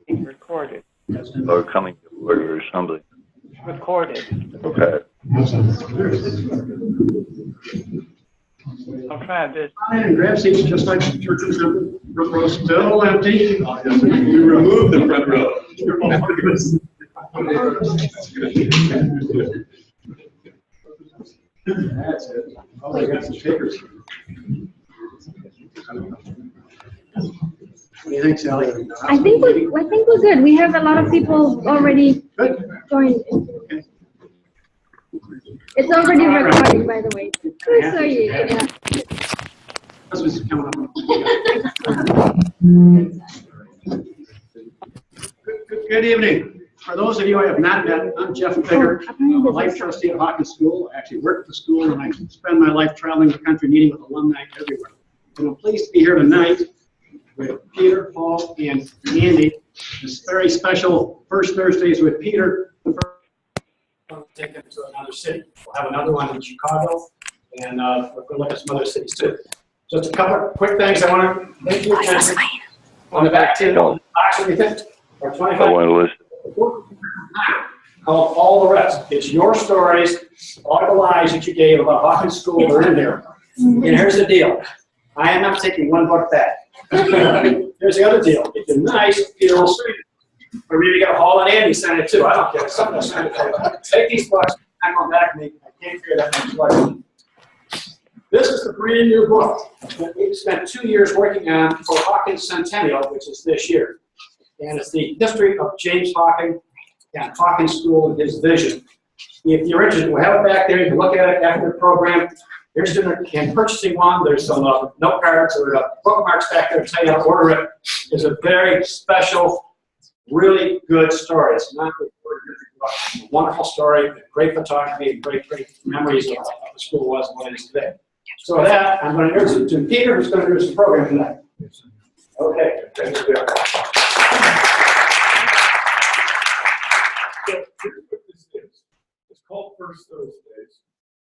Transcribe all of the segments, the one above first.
Being recorded. Or coming to order or something. Recorded. Okay. I'll try this. And grab seats just like the churches have. Front row still empty. You remove the front row. That's it. Oh, they got some shakers. What do you think, Sally? I think we're good. We have a lot of people already joined. Okay. It's already recording, by the way. So yeah. This was coming up. Good evening. For those of you I have not met, I'm Jeff Bigger. I'm a life trustee at Hawkins School. I actually work at the school, and I spend my life traveling the country meeting with alumni everywhere. And I'm pleased to be here tonight with Peter, Paul, and Andy. This very special First Thursdays with Peter. We'll take them to another city. We'll have another one in Chicago, and we're going to look at some other cities too. Just a couple of quick things I want to make you attention. On the back table, actually, or 25. I want to listen. Called All the Rest. It's your stories, all the lies that you gave about Hawkins School are in there. And here's the deal. I am not taking one book back. Here's the other deal. If you're nice, Peter will send it. Or maybe you got a Hall and Andy send it too. I don't care. Something will send it to you. Take these books. I'm on back. I can't figure that next question. This is the brand new book that we spent 2 years working on for Hawkins Centennial, which is this year. And it's the history of James Hawkins and Hawkins School and his vision. If you're interested, we'll have it back there. You can look at it after the program. If you're interested in purchasing one, there's some note cards or bookmarks back there to tell you how to order it. It's a very special, really good story. It's not a wonderful story, great photography, great memories of how the school was and what it is today. So with that, I'm going to introduce you to Peter, who's going to do some program tonight. Okay. Thank you. It's called First Thursdays,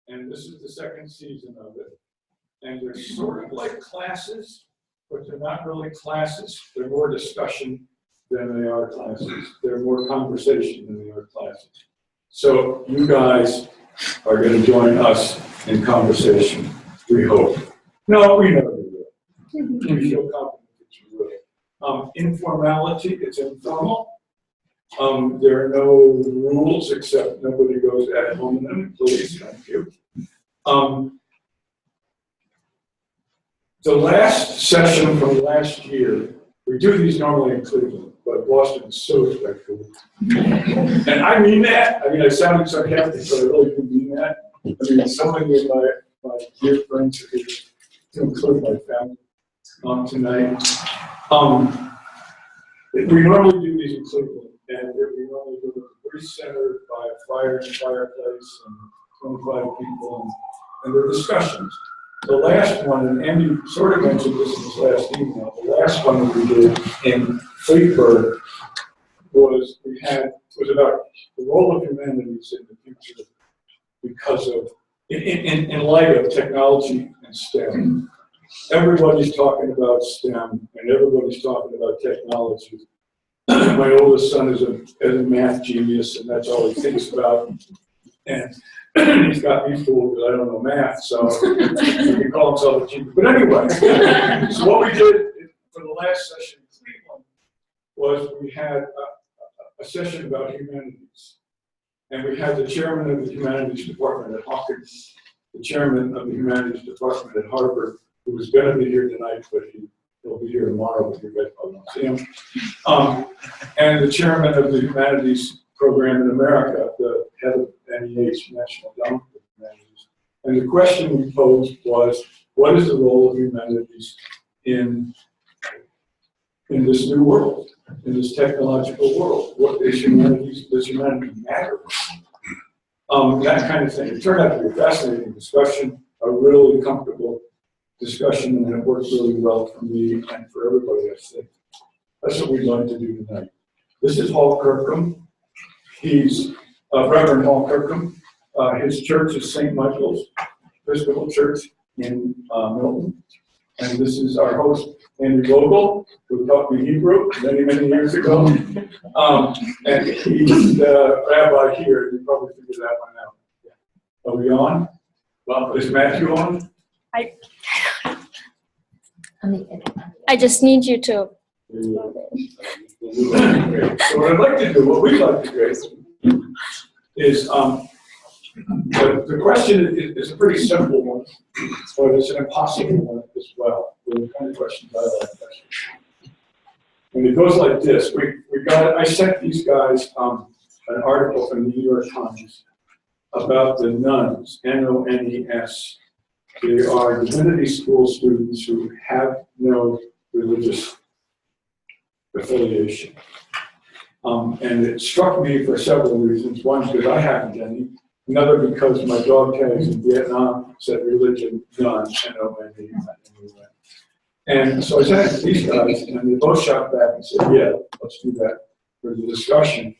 and this is the second season of it. And they're sort of like classes, but they're not really classes. They're more discussion than they are classes. They're more conversation than they are classes. So you guys are going to join us in conversation, we hope. No, we know you will. We feel confident that you will. Informality, it's informal. There are no rules except nobody goes ad hominem, please, thank you. The last session from last year, we do these normally in Cleveland, but Boston is so respectful. And I mean that. I mean, I sounded sarcastic, but I really do mean that. I mean, so many of my dear friends are here, to include my family tonight. We normally do these in Cleveland. And we normally do it very centered by a fire and fireplace and 25 people and their discussions. The last one, and Andy sort of mentioned this in his last email, the last one that we did in Fleetburg was about the role of humanities in the future because of, in light of technology and STEM. Everybody's talking about STEM and everybody's talking about technology. My oldest son is a math genius, and that's all he thinks about. And he's got me fooled because I don't know math, so he can call himself a genius. But anyway, so what we did for the last session in Cleveland was we had a session about humanities. And we had the chairman of the humanities department at Hawkins, the chairman of the humanities department at Harvard, who was going to be here tonight, but he'll be here tomorrow, but you guys probably won't see him. And the chairman of the humanities program in America, the head of NEH, National Endowment for Humanities. And the question we posed was, what is the role of humanities in this new world, in this technological world? What is humanities? Does humanity matter? That kind of thing. It turned out to be a fascinating discussion, a really comfortable discussion, and it worked really well for me and for everybody, I think. That's what we'd like to do tonight. This is Hall Kirkham. He's Reverend Hall Kirkham. His church is St. Michael's Episcopal Church in Milton. And this is our host, Andy Vogel, who taught me Hebrew many, many years ago. And he's the rabbi here. You probably figured that one out. Are we on? Well, is Matthew on? I just need you to. Great. So what I'd like to do, what we'd like to do is, the question is a pretty simple one, but it's an impossible one as well. The kind of questions I like. And it goes like this. I sent these guys an article from the New York Times about the nuns, N-O-N-E-S. They are divinity school students who have no religious affiliation. And it struck me for several reasons. One, because I haven't any. Another, because my dog tags in Vietnam said religion, none, N-O-N-E. And so I sent it to these guys, and they both shot back and said, yeah, let's do that for the discussion.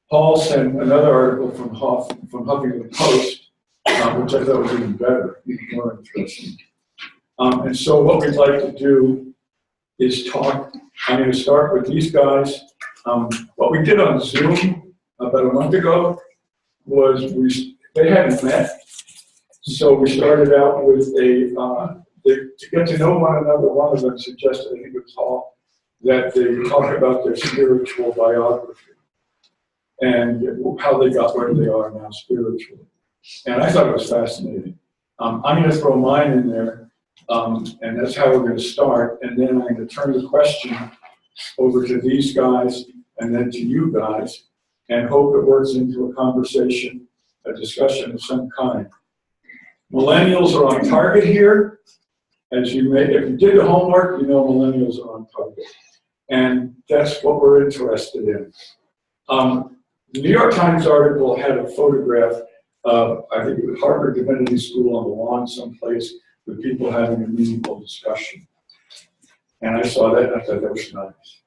Paul sent another article from Huffington Post, which I thought was even better, even more interesting. And so what we'd like to do is talk. I'm going to start with these guys. What we did on Zoom about a month ago was they hadn't met. So we started out with to get to know one another. One of them suggested, I think it was Paul, that they talk about their spiritual biography and how they got where they are now spiritually. And I thought it was fascinating. I'm going to throw mine in there, and that's how we're going to start. And then I'm going to turn the question over to these guys and then to you guys, and hope it works into a conversation, a discussion of some kind. Millennials are on target here. As you may, if you did the homework, you know millennials are on target. And that's what we're interested in. The New York Times article had a photograph of, I think it was Harvard Divinity School on the lawn someplace with people having a meaningful discussion. And I saw that and I thought that was nice.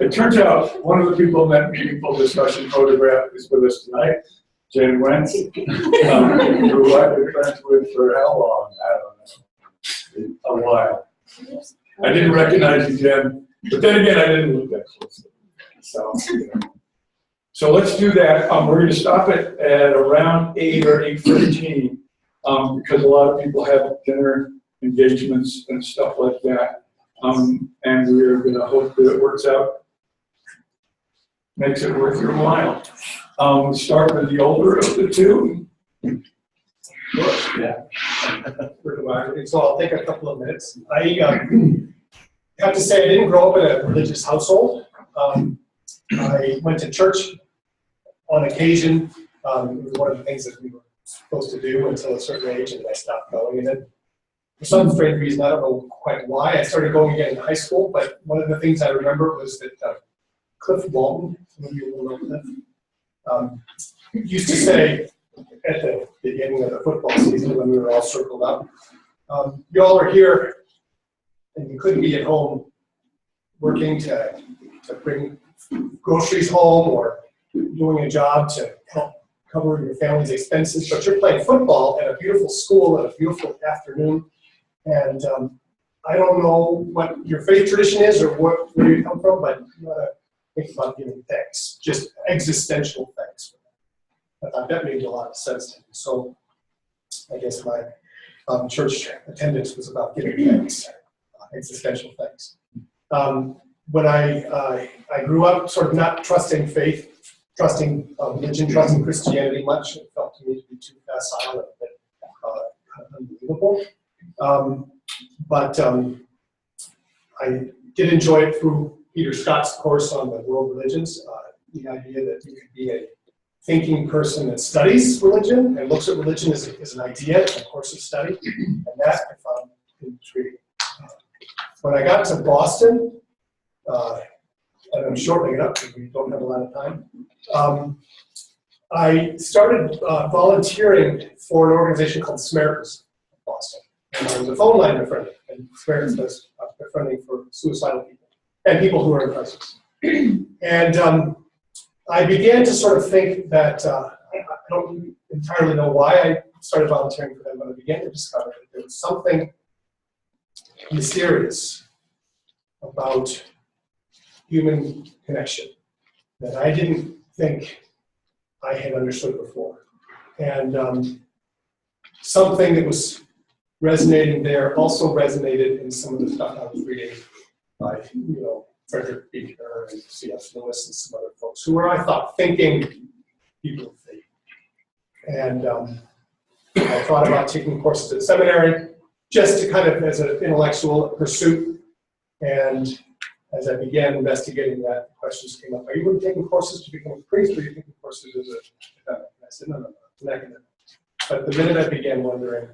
It turns out one of the people in that meaningful discussion photograph is with us tonight, Jen Wentz, who I've been friends with for how long? I don't know. A while. I didn't recognize you, Jen, but then again, I didn't look that closely. So let's do that. We're going to stop it at around 8 or 8:15 because a lot of people have dinner engagements and stuff like that. And we're going to hope that it works out, makes it worth your while. We'll start with the older of the two. Sure, yeah. So I'll take a couple of minutes. I have to say I didn't grow up in a religious household. I went to church on occasion. It was one of the things that we were supposed to do until a certain age, and I stopped going. And then for some strange reason, I don't know quite why, I started going again in high school. But one of the things I remember was that Cliff Walton, some of you will know Cliff, used to say at the beginning of the football season when we were all circled up, you all are here and you couldn't be at home working to bring groceries home or doing a job to help cover your family's expenses, but you're playing football at a beautiful school at a beautiful afternoon. And I don't know what your faith tradition is or where you come from, but you ought to think about giving thanks, just existential thanks. I thought that made a lot of sense to me. So I guess my church attendance was about giving thanks, existential thanks. When I grew up sort of not trusting faith, trusting religion, trusting Christianity much, it felt to me to be too facile and a bit kind of unbelievable. But I did enjoy it through Peter Scott's course on the world religions, the idea that you could be a thinking person that studies religion and looks at religion as an idea and a course of study, and that I found intriguing. When I got to Boston, and I'm shortening it up because we don't have a lot of time, I started volunteering for an organization called Samaritans in Boston. And I was a phone line befriending, and Samaritans does befriending for suicidal people and people who are in crisis. And I began to sort of think that, I don't entirely know why I started volunteering for them, but I began to discover that there was something mysterious about human connection that I didn't think I had understood before. And something that was resonating there also resonated in some of the stuff I was reading by, Frederick Buechner and C.S. Lewis and some other folks who were, I thought, thinking people of faith. And I thought about taking courses at seminary just to kind of as an intellectual pursuit. And as I began investigating that, questions came up. Are you really taking courses to become a priest, or are you taking courses as an academic? And I said, no, an academic. But the minute I began wondering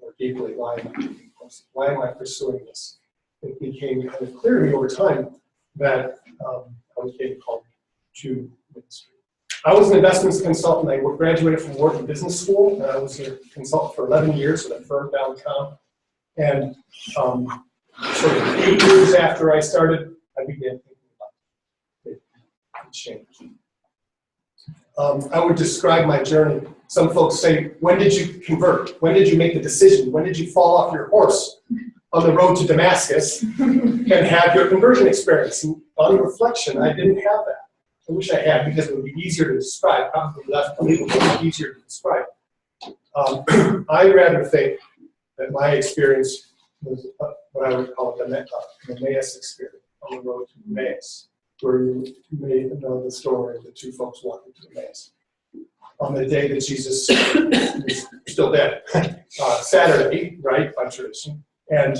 more deeply, why am I taking courses? Why am I pursuing this? It became kind of clear to me over time that I was getting called to ministry. I was an investments consultant. I graduated from Wharton Business School, and I was a consultant for 11 years with a firm downtown. And sort of 8 years after I started, I began thinking about it. It changed. I would describe my journey. Some folks say, when did you convert? When did you make the decision? When did you fall off your horse on the road to Damascus and have your conversion experience? And on reflection, I didn't have that. I wish I had, because it would be easier to describe, probably less believable, but easier to describe. I'd rather think that my experience was what I would call the Emmaus experience, on the road to Emmaus, where you may know the story of the two folks walking to Emmaus. On the day that Jesus was still dead, Saturday, right, by tradition, and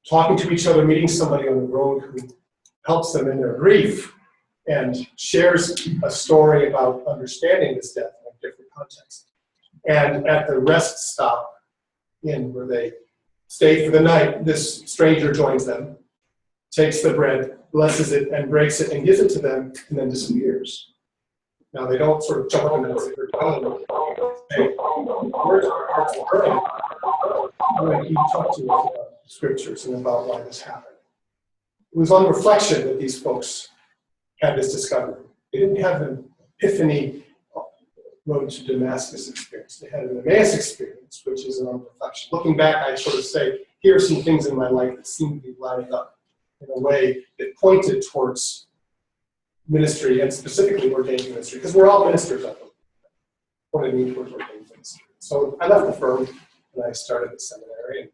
talking to each other, meeting somebody on the road who helps them in their grief and shares a story about understanding this death in a different context. And at the rest stop inn where they stay for the night, this stranger joins them, takes the bread, blesses it, and breaks it, and gives it to them, and then disappears. Now, they don't sort of jump up and say, hey, where's our hearts burning? When he talked to us about scriptures and about why this happened. It was on reflection that these folks had this discovery. They didn't have an epiphany road to Damascus experience. They had an Emmaus experience, which is on reflection. Looking back, I sort of say, here are some things in my life that seem to be lining up in a way that pointed towards ministry, and specifically ordained ministry, because we're all ministers, I think. Pointed me towards ordained ministry. So I left the firm, and I started the seminary,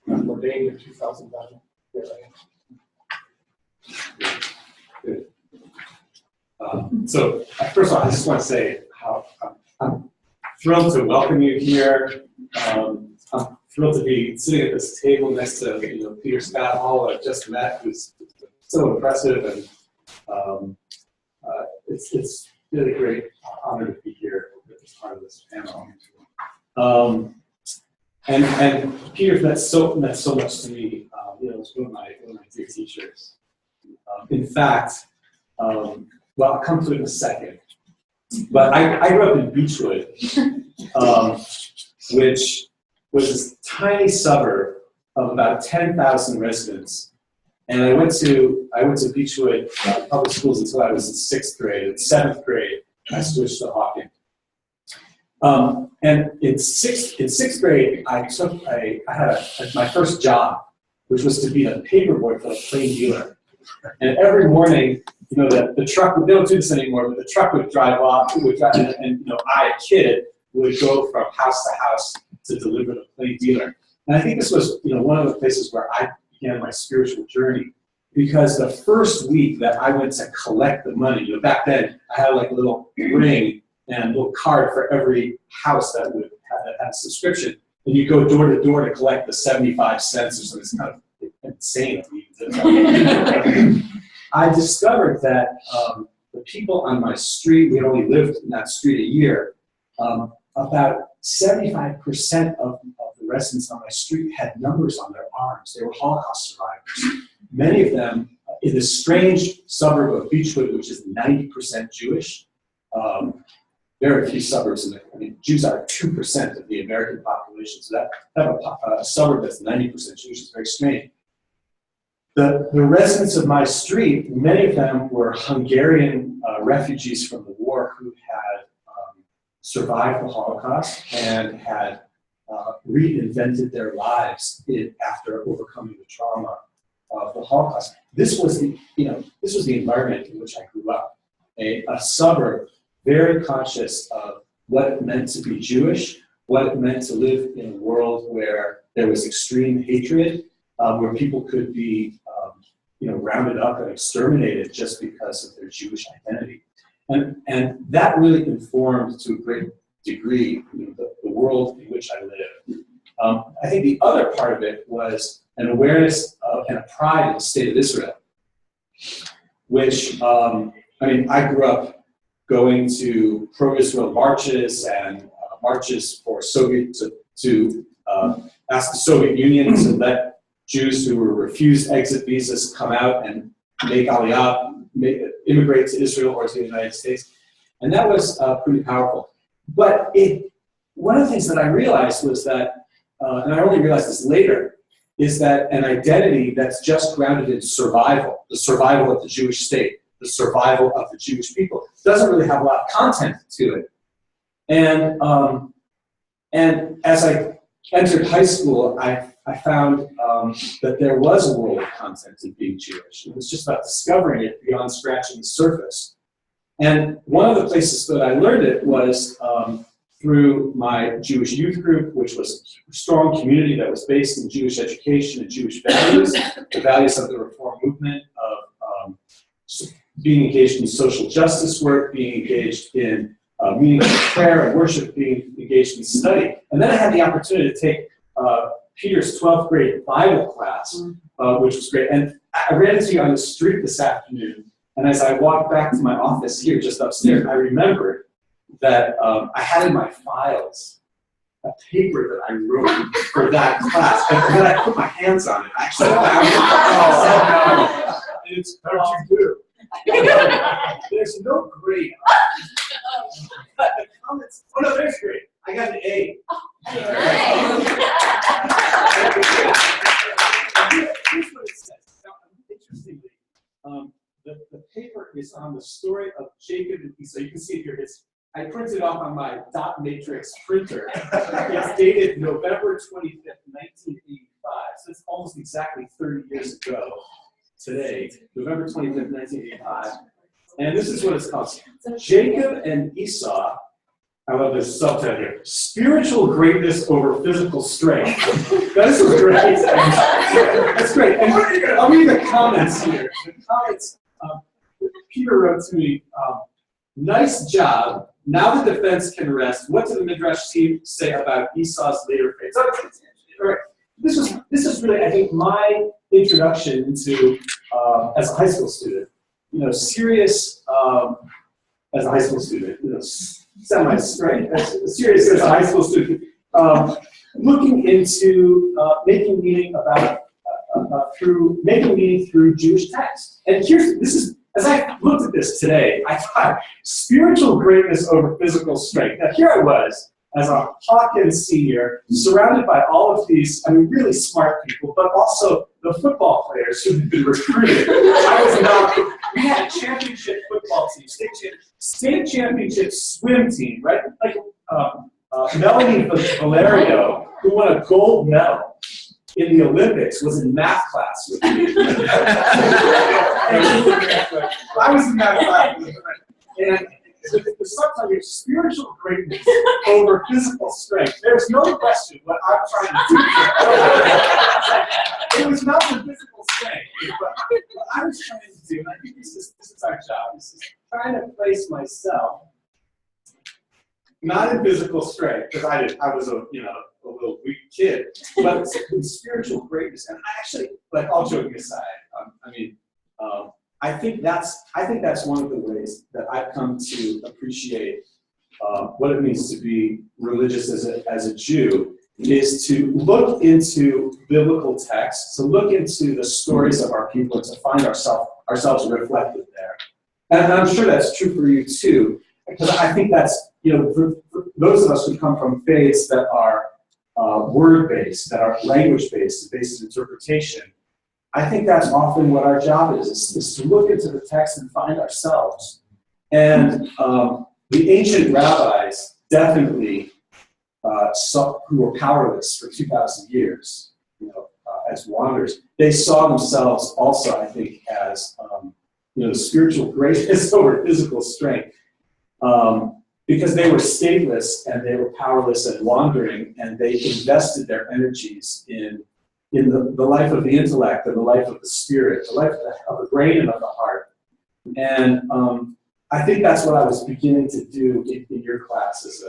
and got ordained in 2009. Here I am. Good. So first of all, I just want to say how I'm thrilled to welcome you here. I'm thrilled to be sitting at this table next to Peter Scott Hall, I just met, who's so impressive, and it's really a great honor to be here as part of this panel. And Peter meant so much to me. It's one of my dear teachers. In fact, well, I'll come to it in a second. But I grew up in Beechwood, which was this tiny suburb of about 10,000 residents. And I went to Beechwood public schools until I was in 6th grade. In 7th grade, I switched to Hawking. And in sixth grade, I had my first job, which was to be a paperboy for a plain dealer. And every morning, the truck, they don't do this anymore, but the truck would drive off, and I, a kid, would go from house to house to deliver the plain dealer. And I think this was, one of the places where I began my spiritual journey, because the first week that I went to collect the money, back then I had like a little ring and a little card for every house that would have a subscription, and you go door to door to collect the 75 cents or something. It's kind of insane. I discovered that the people on my street, we only lived in that street a year, about 75% of the residents on my street had numbers on their arms. They were Holocaust survivors. Many of them in this strange suburb of Beechwood, which is 90% Jewish. Very few suburbs Jews are 2% of the American population. So that have a suburb that's 90% Jewish is very strange. The residents of my street, many of them were Hungarian refugees from the war who had survived the Holocaust and had reinvented their lives after overcoming the trauma of the Holocaust. This was the environment in which I grew up, a suburb very conscious of what it meant to be Jewish, what it meant to live in a world where there was extreme hatred, where people could be rounded up and exterminated just because of their Jewish identity. And that really informed, to a great degree, the world in which I lived. I think the other part of it was an awareness of and a pride in the state of Israel, which, I grew up going to pro-Israel marches and marches for to ask the Soviet Union to let Jews who were refused exit visas come out and make Aliyah, immigrate to Israel or to the United States. And that was pretty powerful. But one of the things that I realized was that, and I only realized this later, is that an identity that's just grounded in survival, the survival of the Jewish state, the survival of the Jewish people, doesn't really have a lot of content to it. And as I entered high school, I found that there was a world of content in being Jewish. It was just about discovering it beyond scratching the surface. And one of the places that I learned it was through my Jewish youth group, which was a strong community that was based in Jewish education and Jewish values, the values of the Reform movement, of being engaged in social justice work, being engaged in meaningful prayer and worship, being engaged in study. And then I had the opportunity to take Peter's 12th grade Bible class, which was great. And I ran into you on the street this afternoon, and as I walked back to my office here just upstairs, I remembered that I had in my files a paper that I wrote for that class, and then I put my hands on it. I actually found it. It's what you do. There's no grade. But the comments, oh no, there's grade. I got an A. Here's what it says. Now, interestingly, the paper is on the story of Jacob and Esau. You can see it here. I printed off on my dot matrix printer. It's dated November 25th, 1985. So it's almost exactly 30 years ago today, November 25th, 1985. And this is what it's called. Jacob and Esau. I love this subtitle here. Spiritual greatness over physical strength. This is great. That's great. And I'll read the comments here. The comments, Peter wrote to me, nice job. Now the defense can rest. What did the Midrash team say about Esau's later fate? So, this is really, I think, my introduction into, as a high school student, serious, as a high school student, semi-straight, serious as a high school student, looking into making meaning through Jewish text. And as I looked at this today, I thought, spiritual greatness over physical strength. Now here I was, as a Hawkins senior, surrounded by all of these, really smart people, but also the football players who had been recruited. We had a championship football team, state championship swim team, right? Like Melanie Valerio, who won a gold medal in the Olympics, was in math class with me. I was in math class with her. And the subtitle is spiritual greatness over physical strength. There's no question what I'm trying to do. It was not the physical strength, but what I was trying to do, and I think this is our job, this is trying to place myself not in physical strength, because I was a little weak kid, but in spiritual greatness. And I actually, like, all joking aside, I think that's one of the ways that I've come to appreciate what it means to be religious as a Jew, is to look into biblical texts, to look into the stories of our people, and to find ourselves reflected there. And I'm sure that's true for you too, because I think that's, for those of us who come from faiths that are word-based, that are language-based, based in interpretation, I think that's often what our job is to look into the text and find ourselves. And the ancient rabbis definitely who were powerless for 2,000 years, as wanderers, they saw themselves also, I think, as the spiritual greatness over physical strength, because they were stateless and they were powerless and wandering, and they invested their energies in the life of the intellect and the life of the spirit, the life of the brain and of the heart. And I think that's what I was beginning to do in your class as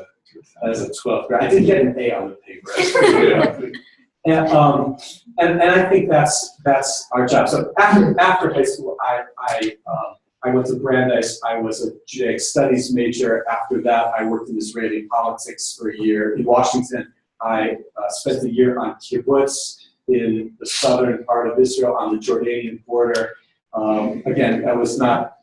a 12th grade. I did get an A on the paper. And I think that's our job. So after high school, I went to Brandeis. I was a Judaic Studies major. After that, I worked in Israeli politics for a year. In Washington, I spent a year on kibbutz in the southern part of Israel on the Jordanian border. Again, that was not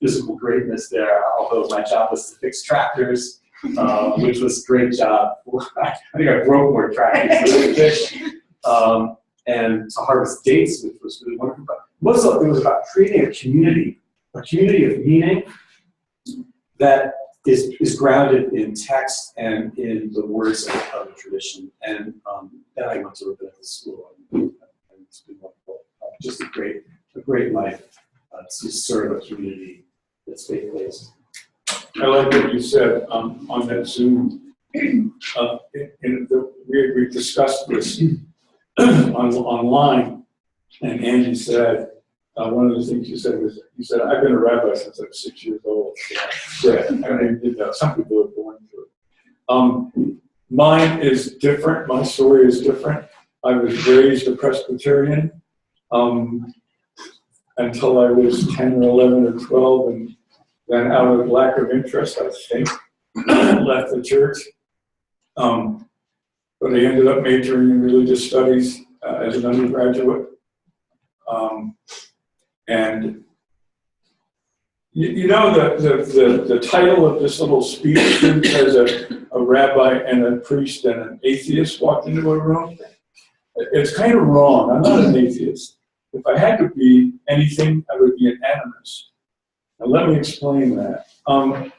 physical greatness there, although my job was to fix tractors, which was a great job. I think I broke more tractors than I fixed. And to harvest dates, which was really wonderful. But most of it was about creating a community of meaning that is grounded in text and in the words of the tradition. And then I went to rabbinical school, and it's been wonderful. Just a great life to serve a community that's faith-based. I like what you said on that Zoom. We discussed this online, and Andy said, one of the things you said was, he said, I've been a rabbi since I was 6 years old. Yeah, I mean, you know, some people are born to it. Mine is different. My story is different. I was raised a Presbyterian until I was 10 or 11 or 12, and then out of lack of interest, I think, left the church. But I ended up majoring in religious studies as an undergraduate. And you know the title of this little speech says a rabbi and a priest and an atheist walked into a room. It's kind of wrong. I'm not an atheist. If I had to be anything, I would be an animist. Now let me explain that. I'm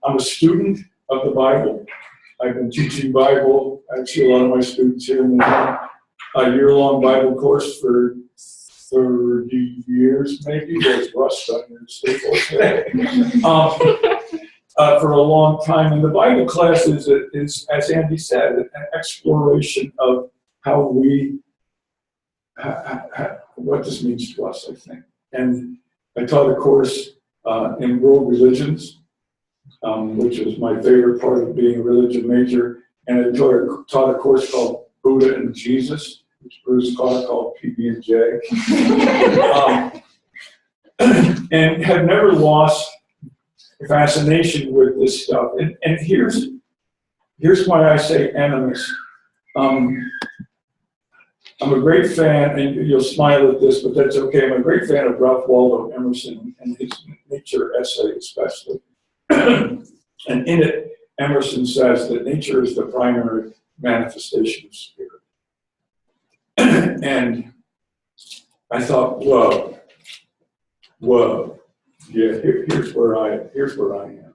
a student of the Bible. I've been teaching Bible. Actually, a lot of my students here in the a year-long Bible course for 30 years, maybe. There's rust on your staples today. For a long time. And the Bible class is, as Andy said, an exploration of how we, what this means to us, I think. And I taught a course in world religions, which was my favorite part of being a religion major. And I taught a course called Buddha and Jesus, which Bruce called PB&J. And have never lost fascination with this stuff. And here's why I say animist. I'm a great fan, and you'll smile at this, but that's okay. I'm a great fan of Ralph Waldo Emerson and his nature essay especially. And in it, Emerson says that nature is the primary manifestation of spirit. And I thought, whoa, yeah, here's where I am.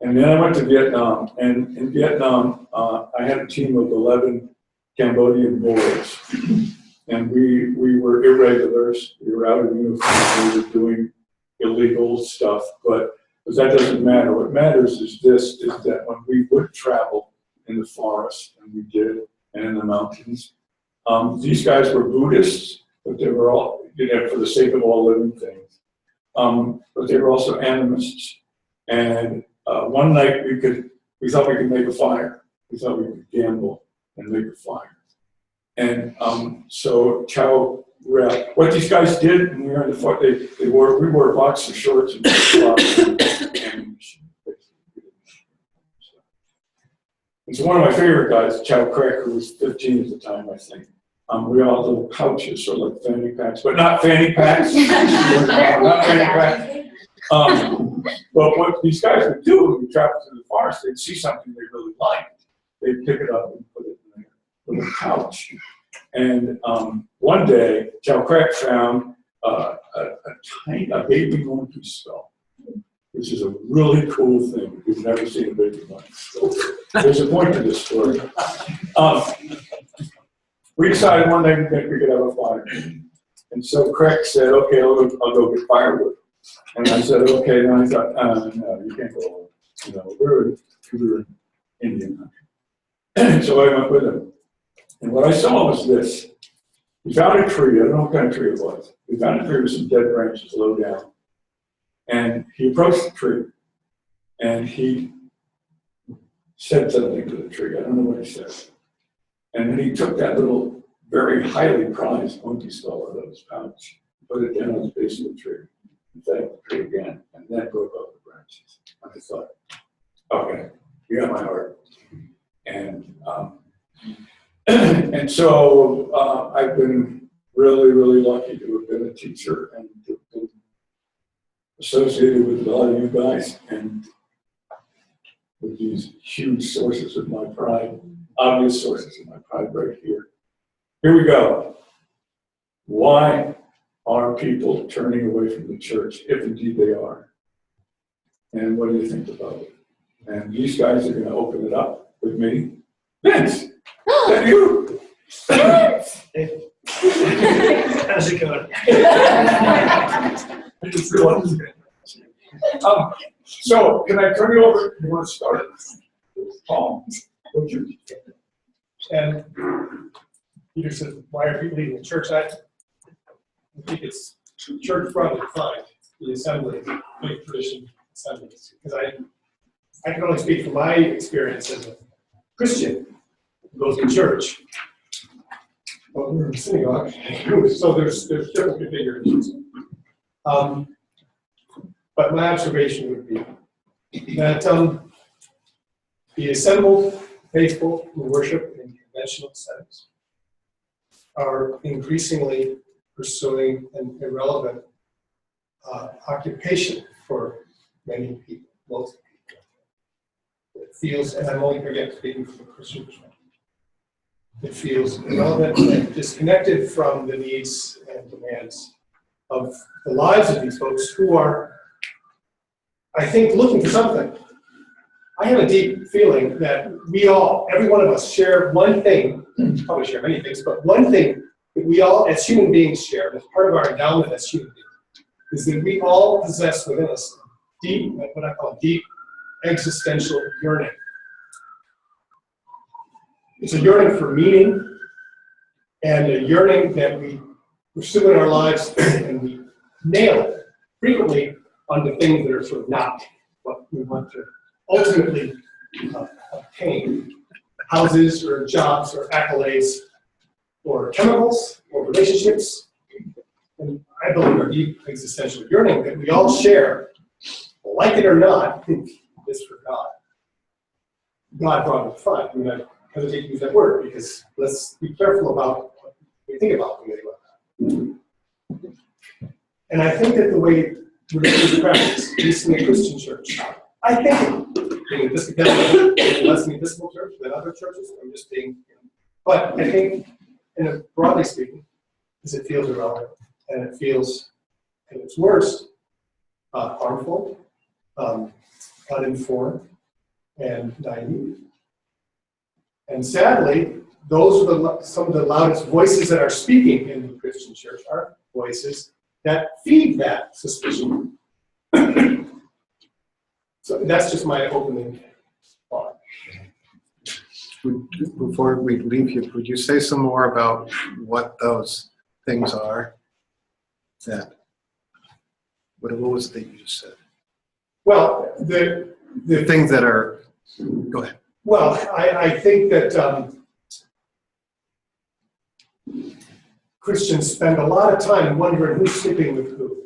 And then I went to Vietnam, and in Vietnam, I had a team of 11 Cambodian boys, and we were irregulars. We were out of uniform. We were doing illegal stuff, but that doesn't matter. What matters is that when we would travel in the forest, and we did, and in the mountains, these guys were Buddhists, but they were all, for the sake of all living things. But they were also animists. And one night we thought we could make a fire. We thought we could gamble and make a fire. And so Chow Rep, what these guys did when we were in the fort, we wore boxer shorts and ammunition. And so one of my favorite guys, Chow Crack, who was 15 at the time, I think. We all had little pouches, sort of like fanny packs, but not fanny packs. Not fanny packs. But what these guys would do when we traveled through the forest, they'd see something they really liked. They'd pick it up and put it in their little pouch. And one day, Chow Crack found a baby monkey skull, which is a really cool thing. We've never seen a baby monkey skull. There's a point to this story. We decided one day that we could have a fire. And so Craig said, okay, I'll go get firewood. And I said, okay. And I thought, no, you can't go. You know, we're in Indian country. So I went with him. And what I saw was this. We found a tree. I don't know what kind of tree it was. We found a tree with some dead branches low down. And he approached the tree. And he said something to the tree. I don't know what he said. And then he took that little, very highly prized monkey skull out of his pouch, put it down on the base of the tree, and thanked the tree again, and then broke off the branches. And I thought, okay, you got my heart. And and so I've been really, really lucky to have been a teacher and to have been associated with a lot of you guys and with these huge sources of my pride, obvious sources of my pride right here. Here we go. Why are people turning away from the church, if indeed they are? And what do you think about it? And these guys are going to open it up with me. Vince, is that you? How's it going? So, can I turn you over? You want to start? Paul, would you? And Peter said, why are people leaving the church? I think it's church broadly defined, the assembly, faith tradition assemblies. Because I can only speak from my experience as a Christian who goes to church. Well, we're in a synagogue, so there's different configurations. But my observation would be that the assembled faithful who worship in conventional settings are increasingly pursuing an irrelevant occupation for many people, most people. It feels, and I'm only again speaking from a Christian perspective, it feels irrelevant and disconnected from the needs and demands of the lives of these folks who are, I think, looking for something. I have a deep feeling that we all, every one of us, share one thing, probably share many things, but one thing that we all, as human beings, share, as part of our endowment as human beings, is that we all possess within us deep, what I call deep existential yearning. It's a yearning for meaning, and a yearning that we pursue in our lives, and we nail it frequently on the things that are sort of not what we want to ultimately obtain. Houses or jobs or accolades or chemicals or relationships. And I believe our deep existential yearning that we all share, like it or not, is for God. God brought it fun. I mean, I hesitate to use that word because let's be careful about what we think about when we think about that. And I think that the way religion is practiced, at least in the Christian church, I think being Episcopalian, less an Episcopal church than other churches, I'm just being, but I think, broadly speaking, is it feels irrelevant, and it feels, at its worst, harmful, uninformed, and naive. And sadly, those are some of the loudest voices that are speaking in the Christian church are voices that feed that suspicion. So that's just my opening thought. Before we leave you, would you say some more about what those things are? What was the thing you just said? Well, the things that are, go ahead. Well, I think that Christians spend a lot of time wondering who's sleeping with who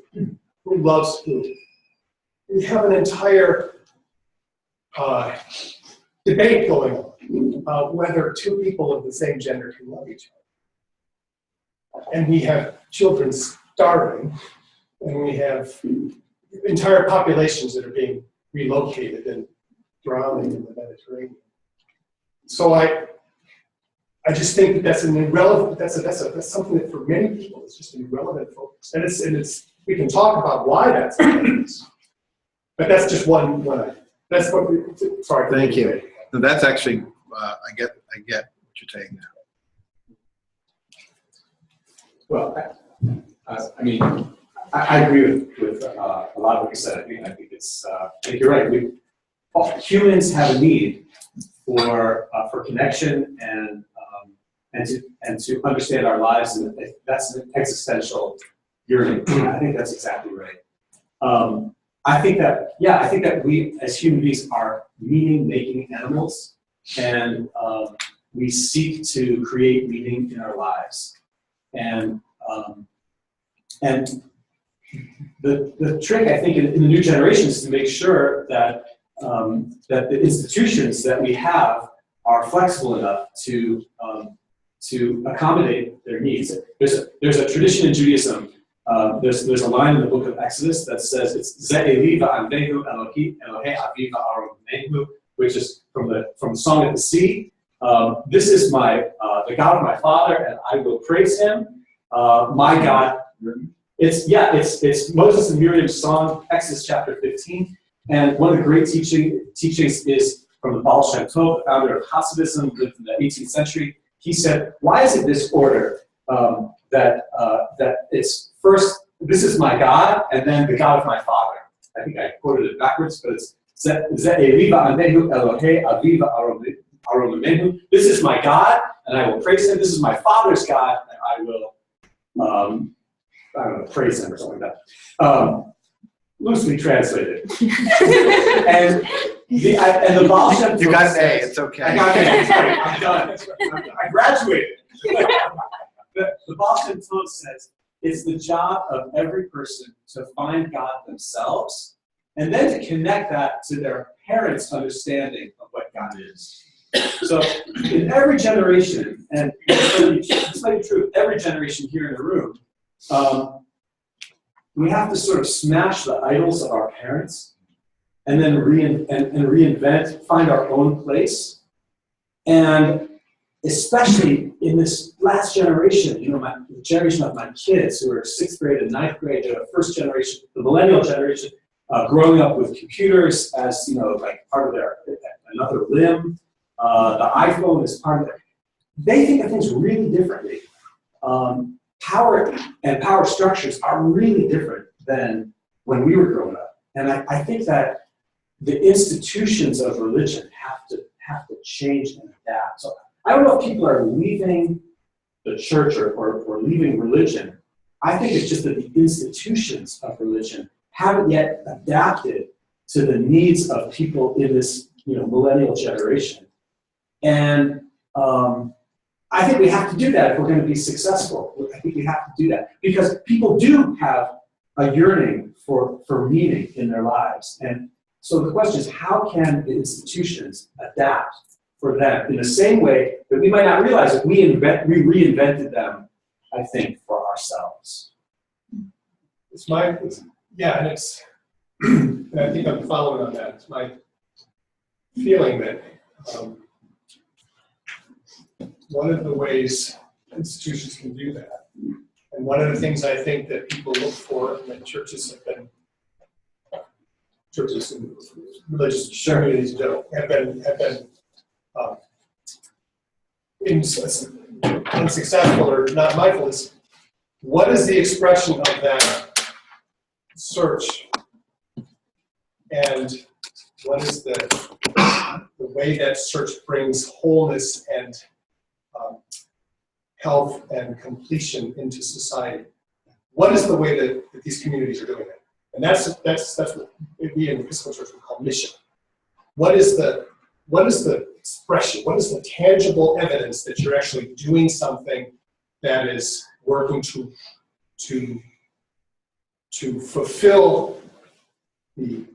loves who. We have an entire debate going on about whether two people of the same gender can love each other. And we have children starving, and we have entire populations that are being relocated and drowning in the Mediterranean. So I just think that that's an irrelevant. That's something that for many people is just an irrelevant focus. And it's we can talk about why that's irrelevant, but that's just one. That's what. Sorry. Thank you. No, that's actually, I get what you're saying now. Well, I mean, I agree with a lot of what you said. I think it's, I think you're right. Humans have a need for connection and to understand our lives, and that's an existential yearning. I think that's exactly right. I think that we as human beings are meaning-making animals, and we seek to create meaning in our lives. And the trick, I think, in the new generation is to make sure that that the institutions that we have are flexible enough to accommodate their needs. There's a tradition in Judaism. There's a line in the book of Exodus that says it's Ze'eli va'amnehu Elohei aviv va'aromehu, which is from the Song of the Sea. This is the God of my father, and I will praise him. My God. It's Moses and Miriam's song, Exodus chapter 15. And one of the great teachings is from the Baal Shem Tov, the founder of Hasidism, lived in the 18th century. He said, why is it this order that it's first, this is my God, and then the God of my father? I think I quoted it backwards, but it's Ze'eli va'amnehu Elohei aviv va'aromehu. This is my God, and I will praise him. This is my father's God, and I will I don't know, praise him or something like that. Loosely translated. and the Baal Shem Tov. You got an A, it's okay. I got an A, sorry, I'm done. I graduated. The Baal Shem Tov says it's the job of every person to find God themselves and then to connect that to their parents' understanding of what God is. So in every generation, and this might be true of every generation here in the room, we have to sort of smash the idols of our parents and then reinvent, find our own place. And especially in this last generation, the generation of my kids who are 6th grade and 9th grade, the first generation, the millennial generation, growing up with computers as, like part of another limb. The iPhone is part of it. They think of things really differently. Power and power structures are really different than when we were growing up. And I think that the institutions of religion have to change and adapt. So I don't know if people are leaving the church or leaving religion. I think it's just that the institutions of religion haven't yet adapted to the needs of people in this millennial generation. And I think we have to do that if we're going to be successful. I think we have to do that because people do have a yearning for meaning in their lives. And so the question is, how can the institutions adapt for them in the same way that we might not realize that we reinvented them, I think, for ourselves? And I think I'm following on that. It's my feeling that one of the ways institutions can do that, and one of the things I think that people look for, and that churches and religious communities have been unsuccessful or not mindful, is what is the expression of that search, and what is the way that search brings wholeness and health and completion into society? What is the way that these communities are doing it? And that's what we in the Episcopal Church would call mission. What is the expression? What is the tangible evidence that you're actually doing something that is working to fulfill the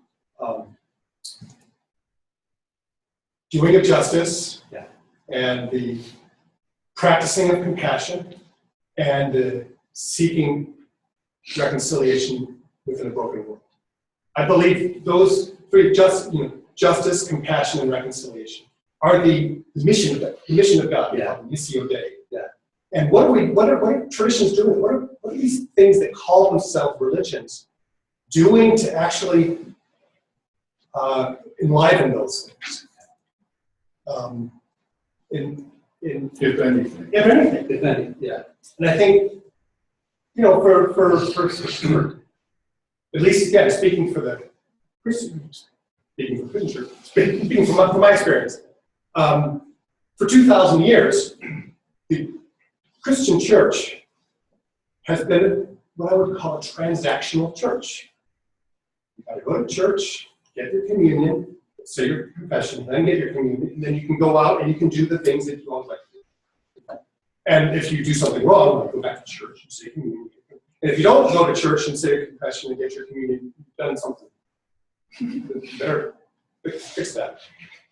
doing of justice, and the practicing of compassion, and the seeking reconciliation within a broken world? I believe those three, justice, compassion, and reconciliation, are the mission of God, Missio Dei. And what are traditions doing? What are these things that call themselves religions doing to actually enliven those things? in If anything. if anything. If any, yeah. And I think, you know, for at least, yeah, speaking for the Christian, speaking from my experience, for 2,000 years, the Christian church has been what I would call a transactional church. You got to go to church, get your communion, say your confession, then get your communion, and then you can go out and you can do the things that you always like to do. And if you do something wrong, like go back to church and say communion. And if you don't go to church and say your confession and get your communion, you've done something. You better fix that.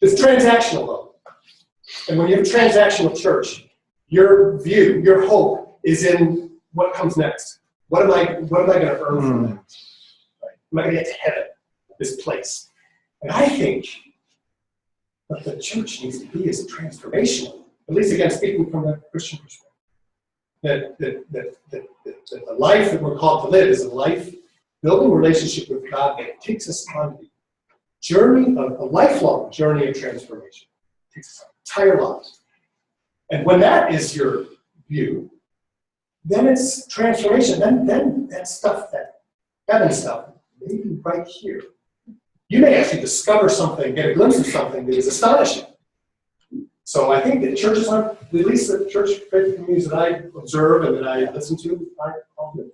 It's transactional though. And when you have a transactional church, your view, your hope is in what comes next. What am I going to earn from that? Right? Am I going to get to heaven, this place? And I think what the church needs to be is transformational. At least again, speaking from a Christian perspective. That the life that we're called to live is a life building a relationship with God that takes us on the journey of a lifelong journey of transformation. It takes us our entire lives. And when that is your view, then it's transformation. Then that stuff, that heaven stuff, maybe right here. You may actually discover something, get a glimpse of something that is astonishing. So I think that churches are, at least the church faith communities that I observe and that I listen to, are all good.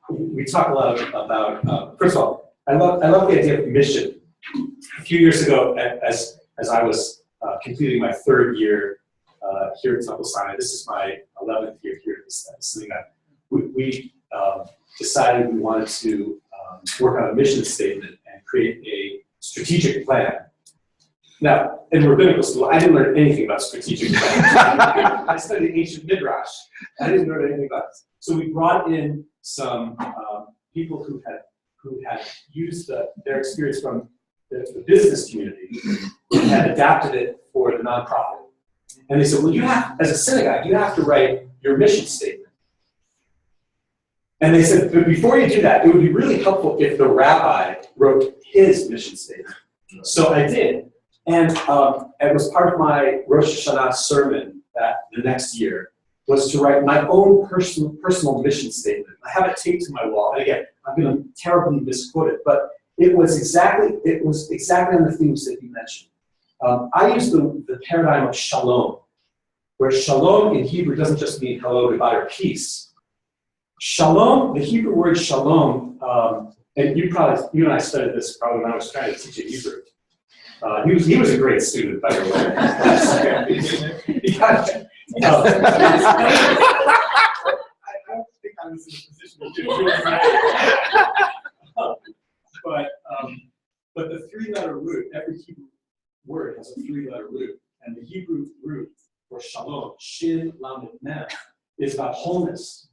We talk a lot about, first of all, I love the idea of mission. A few years ago, as I was completing my third year here at Temple Sinai, this is my 11th year here at Sinai, we decided we wanted to work on a mission statement and create a strategic plan. Now, in rabbinical school, I didn't learn anything about strategic planning. I studied ancient midrash. I didn't learn anything about it. So we brought in some people who had used their experience from the business community and had adapted it for the nonprofit. And they said, well, you have, as a synagogue, you have to write your mission statement. And they said, but before you do that, it would be really helpful if the rabbi wrote his mission statement. So I did. And it was part of my Rosh Hashanah sermon that the next year was to write my own personal mission statement. I have it taped to my wall. And again, I'm going to terribly misquote it, but it was exactly on the themes that you mentioned. I used the paradigm of shalom, where shalom in Hebrew doesn't just mean hello, goodbye, or peace. Shalom, the Hebrew word shalom, and you and I studied this probably when I was trying to teach at Hebrew. He was a great student, by the way. I don't think I was in a position to do it. But the three-letter root, every Hebrew word has a three-letter root, and the Hebrew root for shalom, shin, lamed, mem, is about wholeness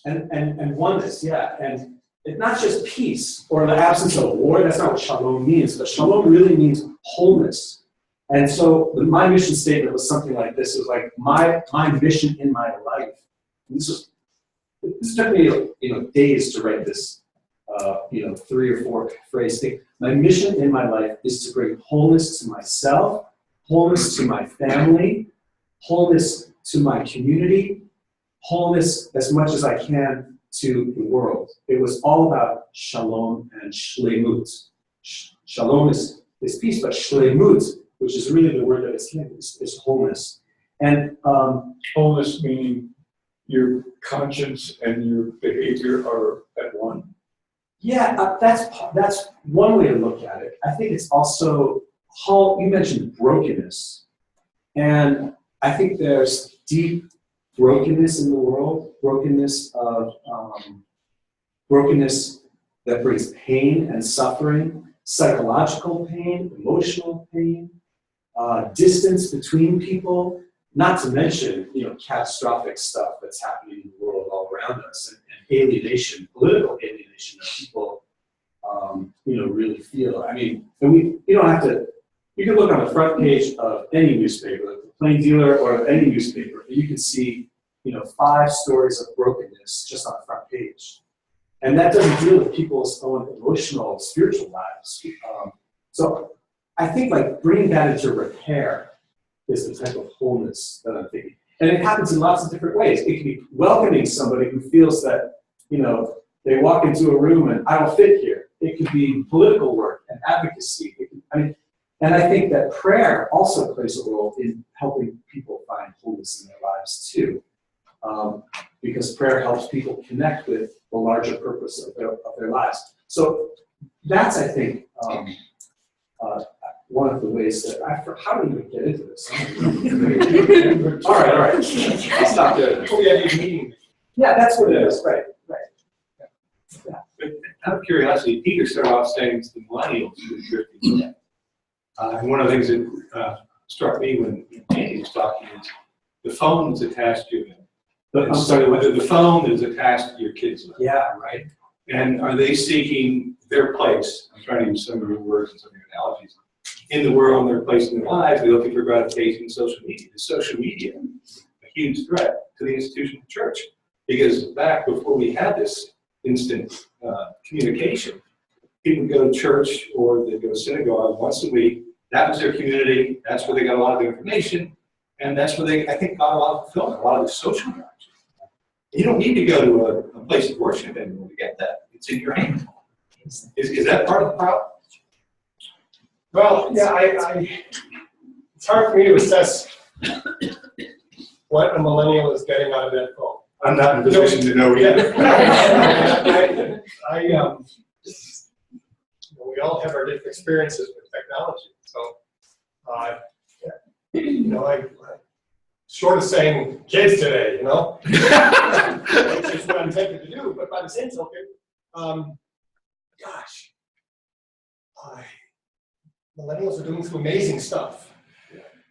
and oneness, yeah. And it's not just peace or the absence of war. That's not what shalom means. But shalom really means wholeness. And so my mission statement was something like this. It was like my mission in my life. And this took me days to write this 3 or 4 phrase thing. My mission in my life is to bring wholeness to myself, wholeness to my family, wholeness to my community, wholeness as much as I can to the world. It was all about shalom and shlemut. Shalom is peace, but shlemut, which is really the word that it's in, is wholeness. And wholeness meaning your conscience and your behavior are at one. Yeah, that's one way to look at it. I think it's also you mentioned brokenness, and I think there's deep brokenness in the world, brokenness that brings pain and suffering, psychological pain, emotional pain, distance between people, not to mention, catastrophic stuff that's happening in the world all around us, and alienation, political alienation that people, really feel. I mean, and you don't have to, you can look on the front page of any newspaper, like the Plain Dealer or any newspaper, and you can see, 5 stories of brokenness just on the front page. And that doesn't deal with people's own emotional, spiritual lives. So I think like bringing that into repair is the type of wholeness that I'm thinking. And it happens in lots of different ways. It can be welcoming somebody who feels that, you know, they walk into a room and I don't fit here. It could be political work and advocacy. And I think that prayer also plays a role in helping people find wholeness in their lives too. Because prayer helps people connect with the larger purpose of their lives. So that's, I think, one of the ways that how do we get into this? all right. I'll stop there. Oh, yeah, you're meeting. Yeah, that's what it is, right. But out of curiosity, Peter started off saying it's the millennials who are drifting. And one of the things that struck me when Andy was talking is the phone is attached to them. I'm sorry, whether the phone is attached to your kids' life. Yeah. Right? And are they seeking their place? I'm trying to use some of your words and some of your analogies. In the world, their place in their lives, they're looking for gratification in social media. Is social media a huge threat to the institution of the church? Because back before we had this instant communication, people would go to church or they'd go to synagogue once a week. That was their community. That's where they got a lot of their information. And that's where they, I think, got a lot of fulfillment, a lot of the social interaction. You don't need to go to a place of worship anymore to get that. It's in your hand. Is that part of the problem? Well, yeah, it's hard for me to assess what a millennial is getting out of that phone. I'm not in a position to know either. We all have our different experiences with technology. So, I'm short of saying kids today, which is what I'm tempted to do. But by the same token, millennials are doing some amazing stuff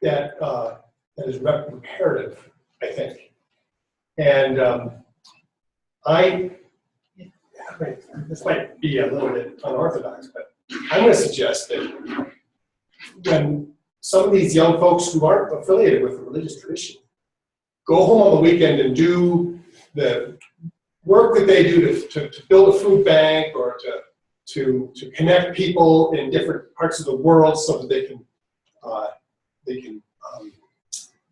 that is reparative, I think. And this might be a little bit unorthodox, but I'm going to suggest that when some of these young folks who aren't affiliated with a religious tradition go home on the weekend and do the work that they do to build a food bank or to connect people in different parts of the world so that they can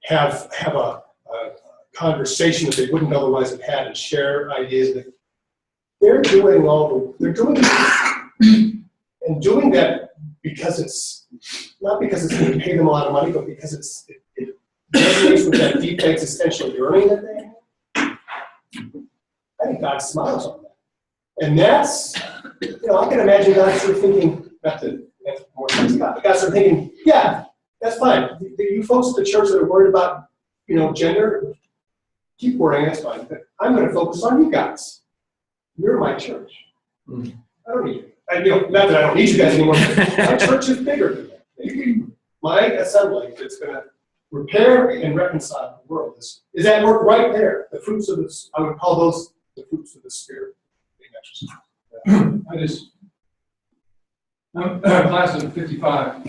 have a conversation that they wouldn't otherwise have had and share ideas. That they're doing and doing that because it's not because it's going to pay them a lot of money, but because it resonates with that deep existential yearning that they have. I think God smiles on that, and that's I can imagine God sort of thinking, not to answer more things God, but God sort of thinking, yeah, that's fine. You folks at the church that are worried about gender, keep worrying, that's fine. But I'm going to focus on you guys. You're my church. I don't need you. Not that I don't need you guys anymore. My church is bigger than that. My assembly that's going to repair and reconcile the world is at work right there. The fruits of this, I would call those the fruits of the Spirit being exercised. I'm class of 55.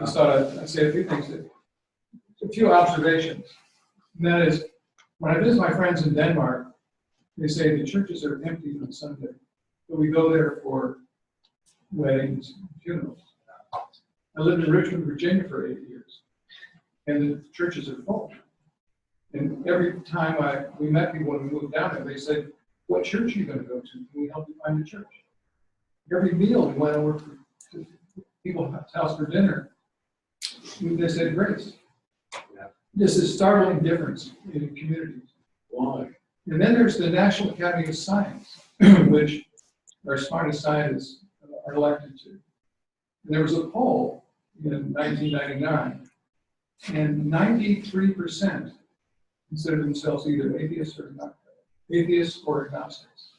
I thought I'd say a few things, a few observations. And that is, when I visit my friends in Denmark, they say the churches are empty on Sunday, but we go there for weddings and funerals. I lived in Richmond, Virginia for 8 years, and the churches are full. And every time we met people when we moved down there, they said, "What church are you going to go to? Can we help you find a church?" Every meal we went over to people's house for dinner, they said Grace. This is startling difference in communities. Why? And then there's the National Academy of Science, which our smartest scientists are elected to. And there was a poll in 1999, and 93% considered themselves either atheists or agnostics.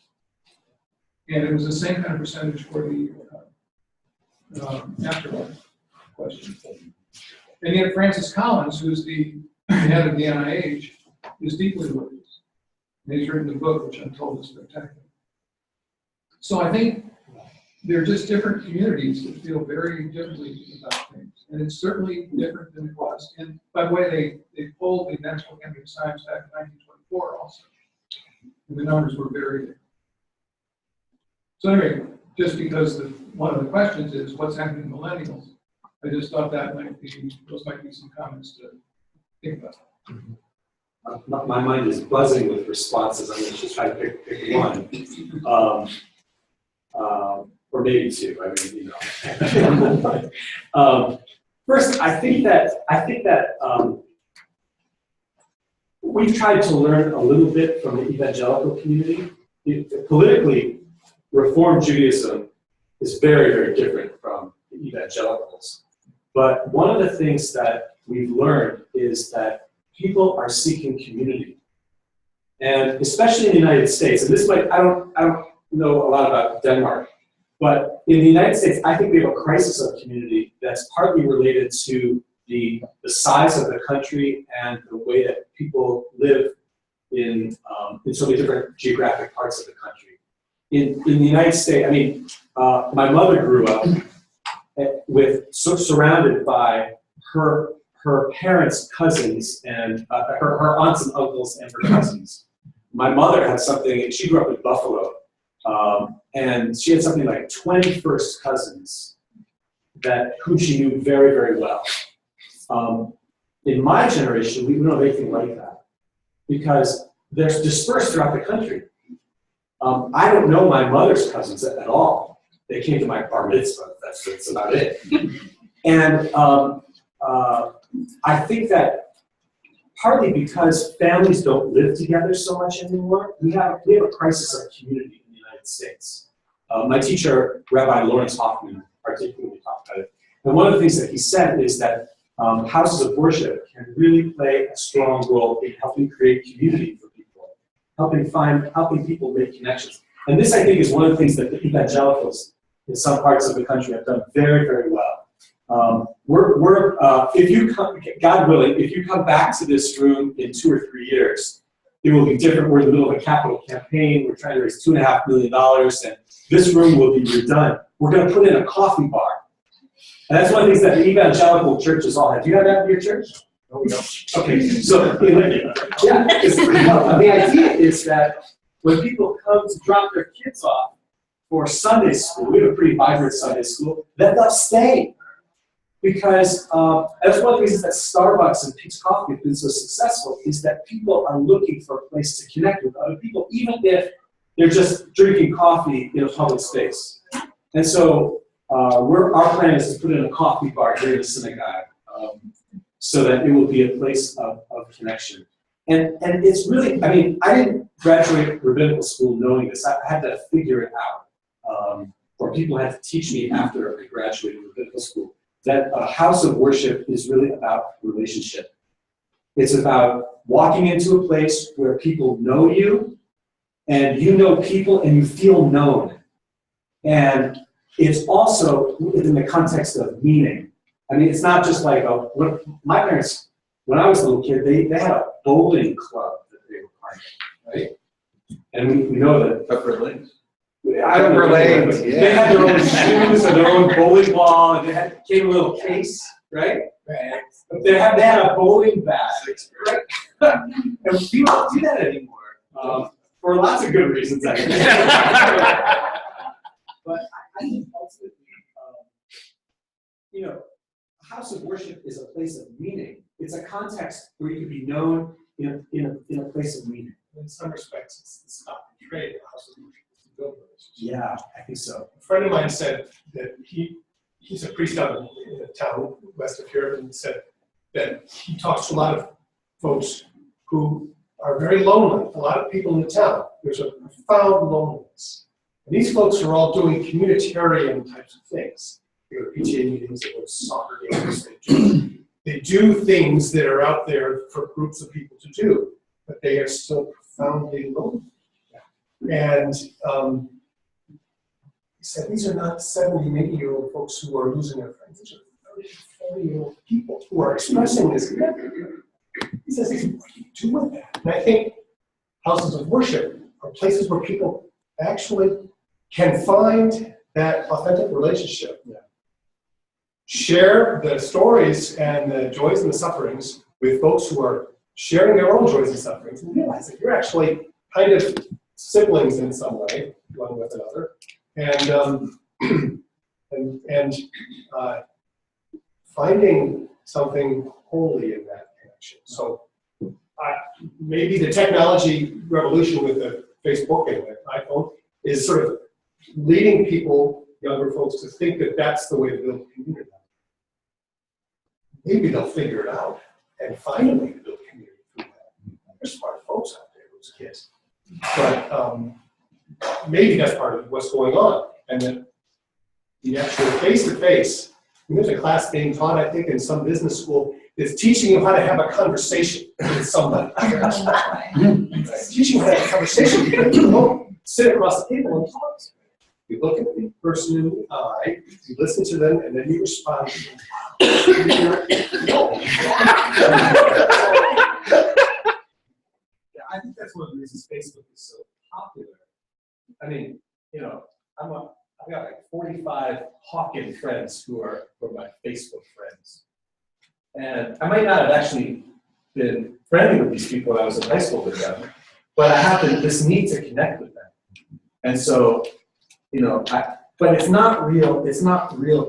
And it was the same kind of percentage for the afterlife question. And yet Francis Collins, who's the head of the NIH, is deeply religious. And he's written a book, which I'm told is spectacular. So I think they're just different communities that feel very differently about things. And it's certainly different than it was. And by the way, they polled the National Academy of Science back in 1924 also. And the numbers were very So anyway, just because one of the questions is what's happening to millennials, I just thought those might be some comments to think about. My mind is buzzing with responses. I'm going to just try to pick one, or maybe two. I mean, first, I think that we've tried to learn a little bit from the evangelical community. Politically, Reform Judaism is very, very different from the evangelicals. But one of the things that we've learned is that people are seeking community. And especially in the United States, and this might, I don't know a lot about Denmark, but in the United States, I think we have a crisis of community that's partly related to the size of the country and the way that people live in so many different geographic parts of the country. In the United States, I mean, my mother grew up surrounded by her parents' cousins and her aunts and uncles and her cousins. My mother had something, she grew up in Buffalo, and she had something like 20 first cousins whom she knew very, very well. In my generation, we don't have anything like that because they're dispersed throughout the country. I don't know my mother's cousins at all. They came to my bar mitzvah, that's about it. And I think that partly because families don't live together so much anymore, we have a crisis of community in the United States. My teacher, Rabbi Lawrence Hoffman, particularly talked about it. And one of the things that he said is that houses of worship can really play a strong role in helping create community for people, helping people make connections. And this, I think, is one of the things that the evangelicals in some parts of the country have done very, very well. If you come, God willing, if you come back to this room in 2 or 3 years, it will be different. We're in the middle of a capital campaign. We're trying to raise $2.5 million, and this room will be redone. We're going to put in a coffee bar. And that's one of the things that the evangelical churches all have. Do you have that in your church? No, we don't. Okay, so yeah, the idea is that when people come to drop their kids off for Sunday school, we have a pretty vibrant Sunday school, then they'll stay. Because that's one of the reasons that Starbucks and Pete's Coffee have been so successful is that people are looking for a place to connect with other people, even if they're just drinking coffee in a public space. And so our plan is to put in a coffee bar here in the synagogue so that it will be a place of connection. And it's really, I mean, I didn't graduate rabbinical school knowing this. I had to figure it out. Or people had to teach me after I graduated rabbinical school. That a house of worship is really about relationship. It's about walking into a place where people know you, and you know people, and you feel known. And it's also in the context of meaning. I mean, it's not just like, my parents, when I was a little kid, they had a bowling club that they were part of, right? And we know that. Pepper Lanes. I don't know. They had their own shoes and their own bowling ball, and came in a little case, right? But they had a bowling bag, right? And people don't do that anymore for lots of good reasons, I think. But I think ultimately, a house of worship is a place of meaning. It's a context where you can be known in a place of meaning. In some respects, it's not portrayed a house of worship. Yeah, I think so. A friend of mine said that he's a priest out in the town west of here, and said that he talks to a lot of folks who are very lonely. A lot of people in the town. There's a profound loneliness. And these folks are all doing communitarian types of things. They go to PTA meetings, they go to soccer games, they do things that are out there for groups of people to do, but they are still profoundly lonely. And he said, these are not 70, 80-year-old folks who are losing their friends. These are 30, 40-year-old people who are expressing this. He says, what do you do with that? And I think houses of worship are places where people actually can find that authentic relationship. Yeah. Share the stories and the joys and the sufferings with folks who are sharing their own joys and sufferings, and realize that you're actually kind of siblings in some way, one with another, and finding something holy in that connection. So maybe the technology revolution with the Facebook and the iPhone is sort of leading people, younger folks, to think that that's the way to build community. Maybe they'll figure it out and find a way to build community through that. There's smart folks out there, those kids. But maybe that's part of what's going on. And that the actual face-to-face, there's a class being taught, I think, in some business school that's teaching you how to have a conversation with somebody. It's teaching you how to have a conversation. You don't sit across the table and talk. You look at the person in the eye, you listen to them, and then you respond to them. No. Yeah, I think that's one of the reasons Facebook is so popular. I mean, you know, I've got like 45 Hawken friends who are my Facebook friends. And I might not have actually been friendly with these people when I was in high school with them, but I have this need to connect with them. And so, you know, but it's not real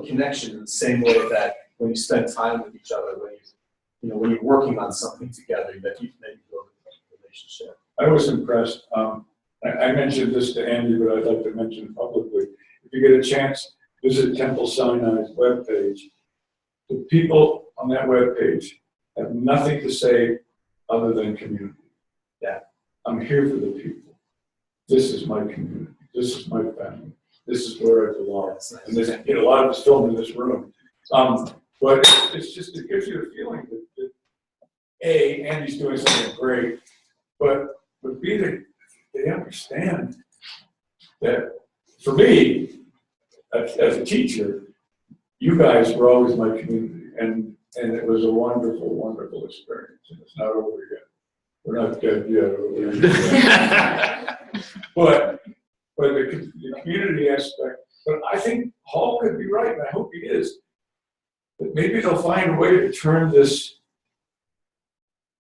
connection in the same way that when you spend time with each other, when you're working on something together, that you build a relationship. I was impressed. I mentioned this to Andy, but I'd like to mention it publicly. If you get a chance, visit Temple Sinai's webpage. The people on that webpage have nothing to say other than community. Yeah. I'm here for the people. This is my community. This is my family. This is where I belong. Nice. And there's a lot of it's filmed in this room. But it's just, it gives you a feeling that A, Andy's doing something great, but B, they understand that for me, as a teacher, you guys were always my community, and it was a wonderful, wonderful experience, and it's not over yet. We're not dead yet. But the community aspect, but I think Hall could be right, and I hope he is, that maybe they'll find a way to turn this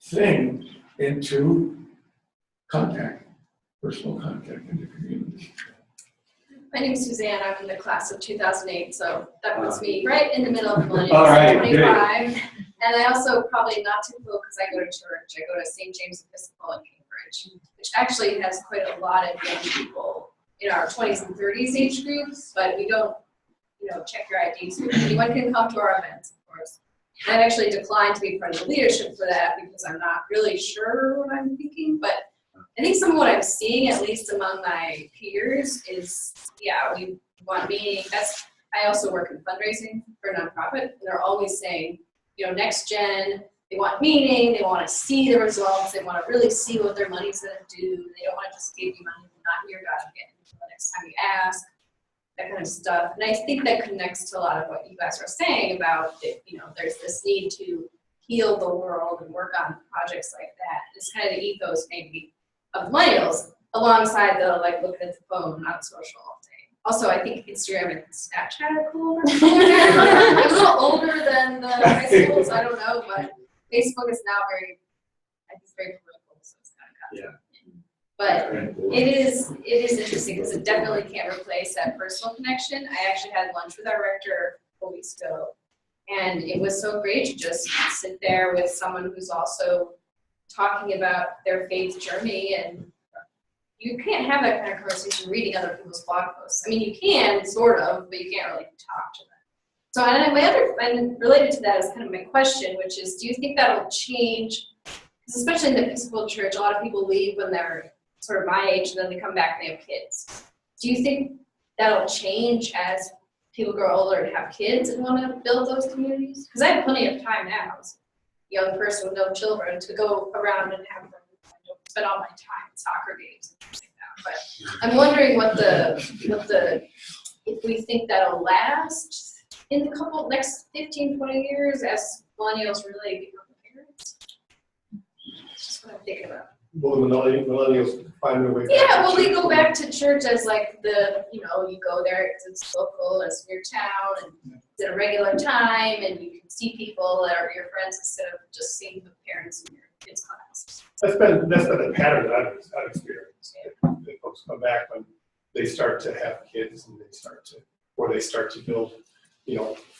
thing into contact, personal contact in the community. My name is Suzanne. I'm in the class of 2008, so that puts me right in the middle of millennials. All right, 25. And I also probably not typical because I go to church. I go to St. James Episcopal in Cambridge, which actually has quite a lot of young people in our 20s and 30s age groups, but we don't, check your IDs. Anyone can come to our events, of course. And I've actually declined to be part of the leadership for that because I'm not really sure what I'm thinking, but I think some of what I'm seeing, at least among my peers, is, we want meeting. I also work in fundraising for a nonprofit, and they're always saying, next gen, they want meaning, they want to see the results, they want to really see what their money's going to do. They don't want to just give you money and not hear God again until the next time you ask, that kind of stuff. And I think that connects to a lot of what you guys are saying about, there's this need to heal the world and work on projects like that. It's kind of the ethos, maybe, of millennials, alongside the looking at the phone, not social all day. Also, I think Instagram and Snapchat are cool. I'm a little older than the high schools, I don't know, but Facebook is now very political, so it's kind of got But it is interesting because it definitely can't replace that personal connection. I actually had lunch with our rector a couple weeks ago, and it was so great to just sit there with someone who's also talking about their faith journey. And you can't have that kind of conversation reading other people's blog posts. I mean, you can, sort of, but you can't really talk to them. So, and related to that is kind of my question, which is, do you think that'll change? Because especially in the Episcopal Church, a lot of people leave when they're sort of my age, and then they come back and they have kids. Do you think that'll change as people grow older and have kids and want to build those communities? Because I have plenty of time now as a young person with no children to go around and have them spend all my time at soccer games and things like that. But I'm wondering if we think that'll last in the next 15, 20 years as millennials really become parents. That's just what I'm thinking about. Will the millennials find their way back? Yeah, will they go back to church as you go there, it's local, it's your town, and it's at a regular time, and you can see people that are your friends instead of just seeing the parents in your kids' class. That's been a pattern that I've experienced. That folks come back when they start to have kids and they start to build,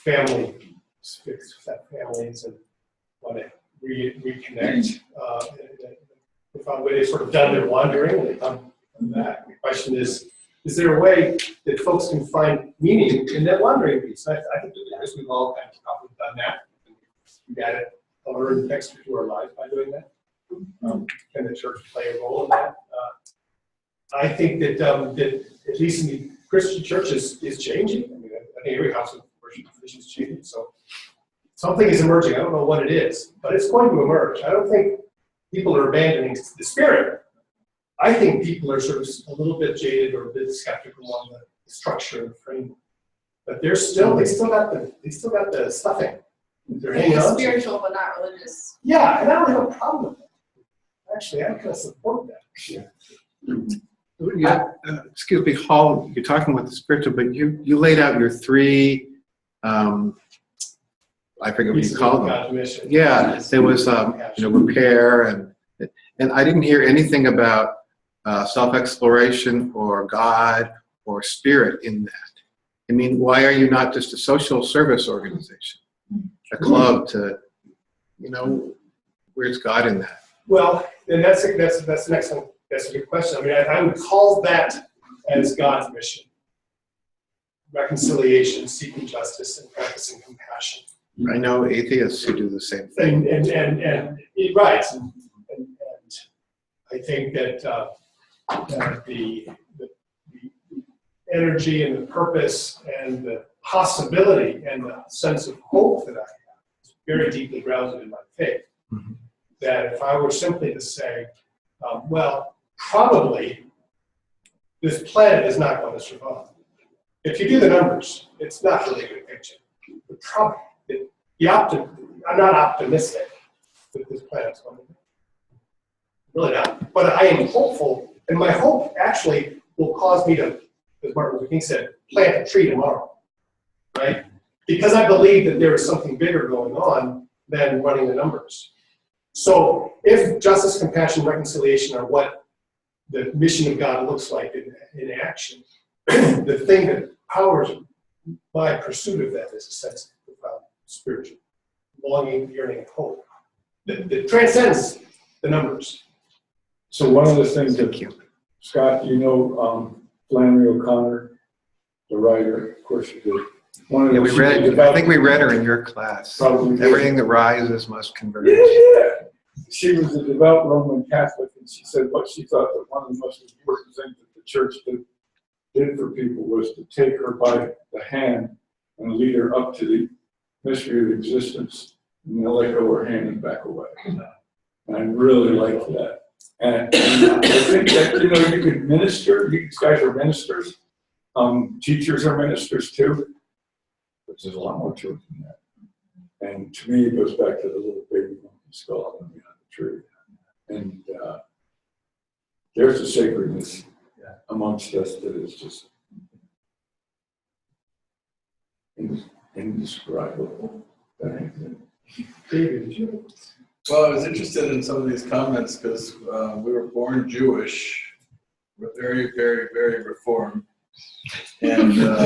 families and want to reconnect. They found a way they've sort of done their wandering and they come back. The question is there a way that folks can find meaning in that wandering piece? I think that there is. We've all kind of probably done that. We got it earned extra to our lives by doing that. Can the church play a role in that? I think that at least in the Christian church is changing. I mean, I think every house of worship tradition is changing. So something is emerging. I don't know what it is, but it's going to emerge. I don't think people are abandoning the spirit. I think people are sort of a little bit jaded or a bit skeptical on the structure and the framework. But they still got the stuffing. They're hanging on. Spiritual but not religious. Yeah, and I don't have a problem with that. Actually, I kind of support that. Yeah. Excuse me, Hall, you're talking about the spiritual, but you laid out your three, I forget what you call them. Yeah, there was repair and I didn't hear anything about self-exploration or God or spirit in that. I mean, why are you not just a social service organization, a club to, where's God in that? Well, and that's the next one. That's a good question. I mean, I would call that as God's mission: reconciliation, seeking justice, and practicing compassion. I know atheists who do the same thing. And right. And I think that the energy and the purpose and the possibility and the sense of hope that I have is very deeply grounded in my faith. Mm-hmm. That if I were simply to say, probably this planet is not going to survive. If you do the numbers, it's not really a good picture. I'm not optimistic that this planet's going to be. Really not. But I am hopeful, and my hope actually will cause me to, as Martin Luther King said, plant a tree tomorrow, right? Because I believe that there is something bigger going on than running the numbers. So if justice, compassion, reconciliation are what the mission of God looks like in action, the thing that powers my pursuit of that is a sense of spiritual longing, yearning, and hope that transcends the numbers. So one of the things that, Scott, Flannery O'Connor, the writer, of course you did. I think we read her in your class. Probably Everything that rises must converge. Yeah. She was a devout Roman Catholic, and she said what she thought that one of the most important things that the church did for people was to take her by the hand and lead her up to the mystery of existence, and then let go of her hand and back away. And I really liked that. And I think that, you could minister. These guys are ministers. Teachers are ministers too. But there's a lot more to it than that. And to me, it goes back to the little baby monkey skull behind the tree. And there's a sacredness amongst us that is just indescribable. David, did you? Well, I was interested in some of these comments because we were born Jewish. We're very, very, very reformed. And in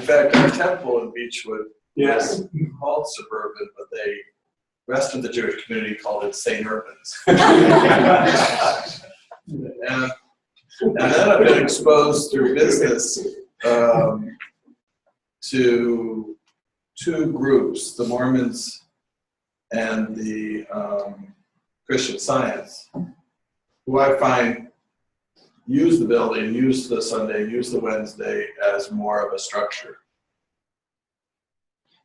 fact, our temple in Beechwood was called Suburban, but the rest of the Jewish community called it St. Urban's. And then I've been exposed through business to two groups, the Mormons and the Christian Science, who I find use the building, use the Sunday, use the Wednesday as more of a structure.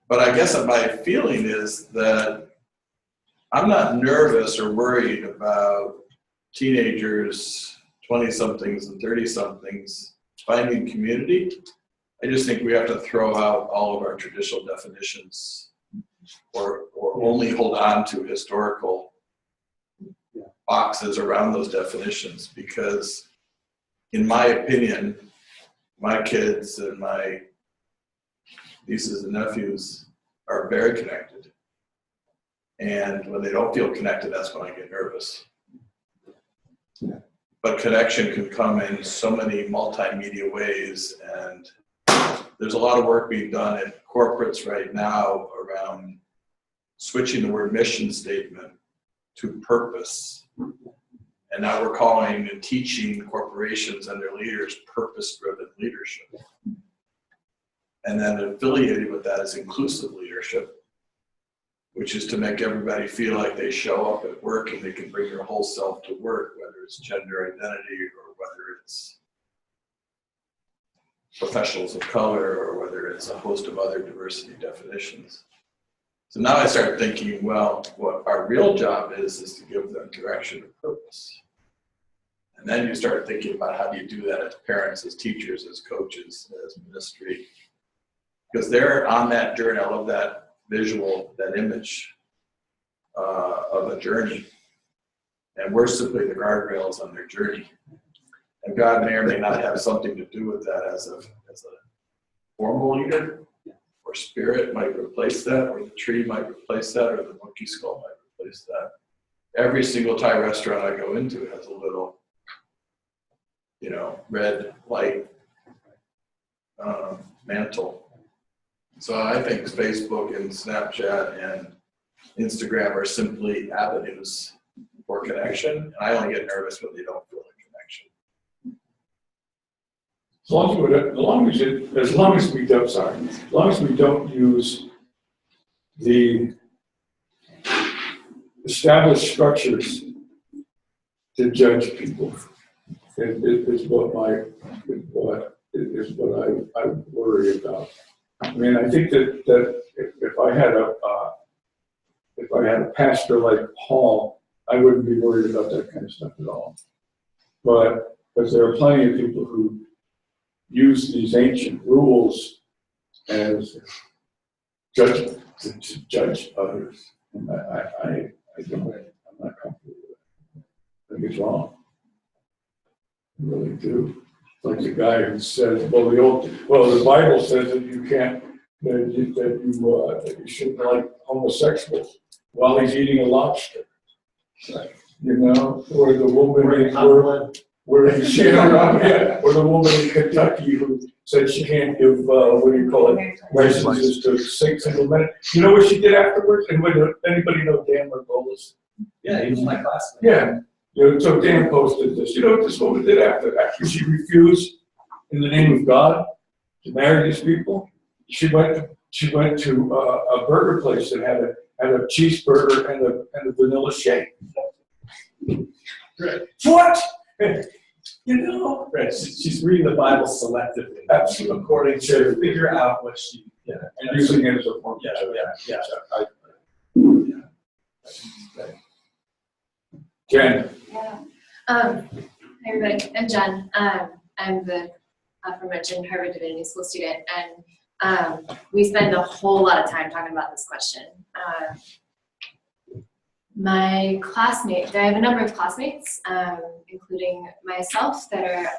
But I guess my feeling is that I'm not nervous or worried about teenagers, 20-somethings and 30-somethings finding community. I just think we have to throw out all of our traditional definitions or only hold on to historical boxes around those definitions, because in my opinion, my kids and my nieces and nephews are very connected. And when they don't feel connected, that's when I get nervous. but connection can come in so many multimedia ways, and there's a lot of work being done in corporates right now around switching the word mission statement to purpose. And now we're calling and teaching corporations and their leaders purpose-driven leadership. And then affiliated with that is inclusive leadership, which is to make everybody feel like they show up at work and they can bring their whole self to work, whether it's gender identity or whether it's professionals of color or whether it's a host of other diversity definitions. So now I start thinking, well, what our real job is to give them direction and purpose. And then you start thinking about how do you do that as parents, as teachers, as coaches, as ministry. Because they're on that journey. I love that visual, that image of a journey. And we're simply the guardrails on their journey. And God may or may not have something to do with that as a formal leader, or spirit might replace that, or the tree might replace that, or the monkey skull might replace that. Every single Thai restaurant I go into has a little, red light mantle. So I think Facebook and Snapchat and Instagram are simply avenues for connection. And I only get nervous when they don't feel a connection. As long as we don't use the established structures to judge people, is what I worry about. I mean, I think that if I had a pastor like Paul, I wouldn't be worried about that kind of stuff at all. But because there are plenty of people who use these ancient rules as judgment to judge others, and I'm not comfortable with that. I think it's wrong. I really do. Like the guy who says, the Bible says that you can't, that you shouldn't like homosexuals while he's eating a lobster. Or the woman or the woman in Kentucky who said she can't give licenses to single men. You know what she did afterwards? And anybody know Dan Margolis? Yeah, he was my classmate. Yeah. So Dan posted this. You know what this woman did after she refused, in the name of God, to marry these people? She went to a burger place that had a cheeseburger and a vanilla shake. Right. What? Right. She's reading the Bible selectively. Absolutely. According to figure out what she. Yeah. And using it as a form. Yeah. Jen. Yeah. Hi everybody, I'm Jen. I'm the aforementioned Harvard Divinity School student, and we spend a whole lot of time talking about this question. My classmates, I have a number of classmates, including myself, that are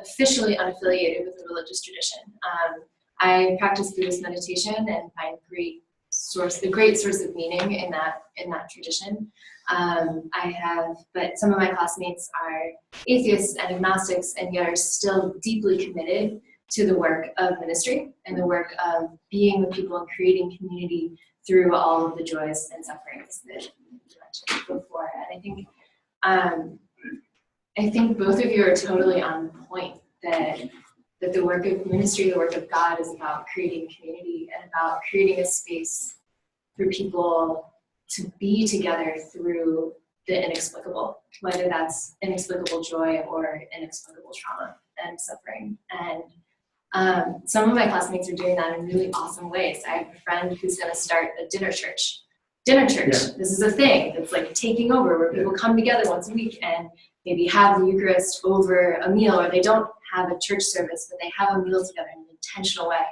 officially unaffiliated with a religious tradition. I practice Buddhist meditation and find a great source of meaning in that tradition. But some of my classmates are atheists and agnostics, and yet are still deeply committed to the work of ministry and the work of being with people and creating community through all of the joys and sufferings that you mentioned before. And I think both of you are totally on point that the work of ministry, the work of God, is about creating community and about creating a space for people to be together through the inexplicable, whether that's inexplicable joy or inexplicable trauma and suffering. And some of my classmates are doing that in really awesome ways. I have a friend who's going to start a dinner church. Yeah. This is a thing that's like taking over, where people come together once a week and maybe have the Eucharist over a meal, or they don't have a church service, but they have a meal together in an intentional way.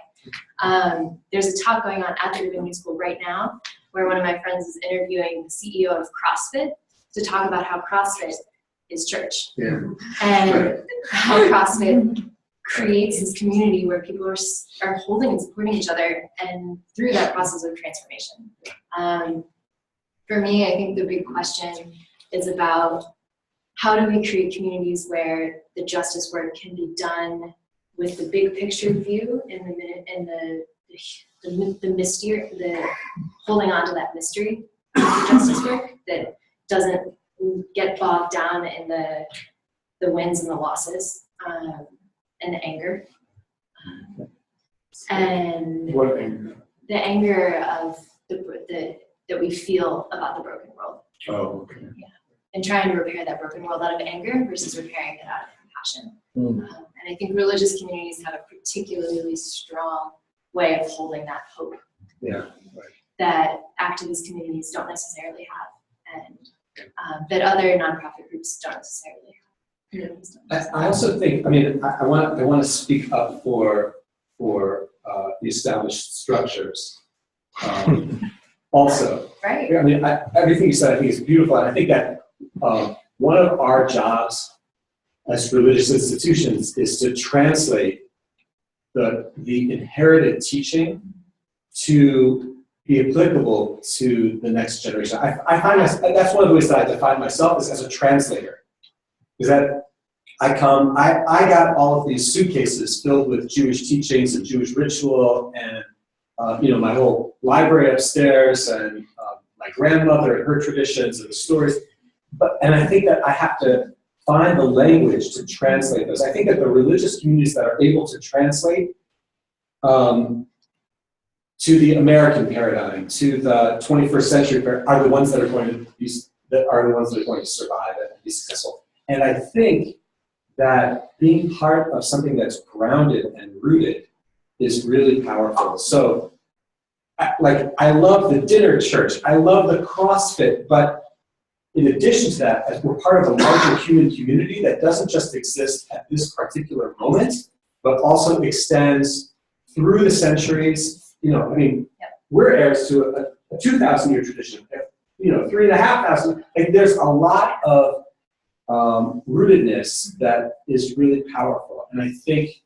There's a talk going on at the Divinity School right now where one of my friends is interviewing the CEO of CrossFit to talk about how CrossFit is church. Yeah. And how CrossFit creates this community where people are holding and supporting each other, and through that process of transformation. For me, I think the big question is about how do we create communities where the justice work can be done with the big picture view in the mystery, the holding on to that mystery of the justice work that doesn't get bogged down in the wins and the losses and the anger. And What anger? the anger of that we feel about the broken world. Oh, okay. Yeah. And trying to repair that broken world out of anger versus repairing it out of compassion. And I think religious communities have a particularly strong way of holding that hope. Yeah. That activist communities don't necessarily have, and that other nonprofit groups don't necessarily have. I also think, I mean, I want to speak up for the established structures. Also, Right. I mean, everything you said I think is beautiful, and I think that one of our jobs as religious institutions is to translate the inherited teaching to be applicable to the next generation. I find that's one of the ways that I define myself is as a translator. Is that I got all of these suitcases filled with Jewish teachings and Jewish ritual and my whole library upstairs and my grandmother and her traditions and the stories. And I think that I have to find the language to translate those. I think that the religious communities that are able to translate to the American paradigm, to the 21st century paradigm, are the ones that are going to survive and be successful. And I think that being part of something that's grounded and rooted is really powerful. So, I love the dinner church, I love the CrossFit, but in addition to that, as we're part of a larger human community that doesn't just exist at this particular moment, but also extends through the centuries. We're heirs to a 2,000-year tradition, 3,500. There's a lot of rootedness that is really powerful, and I think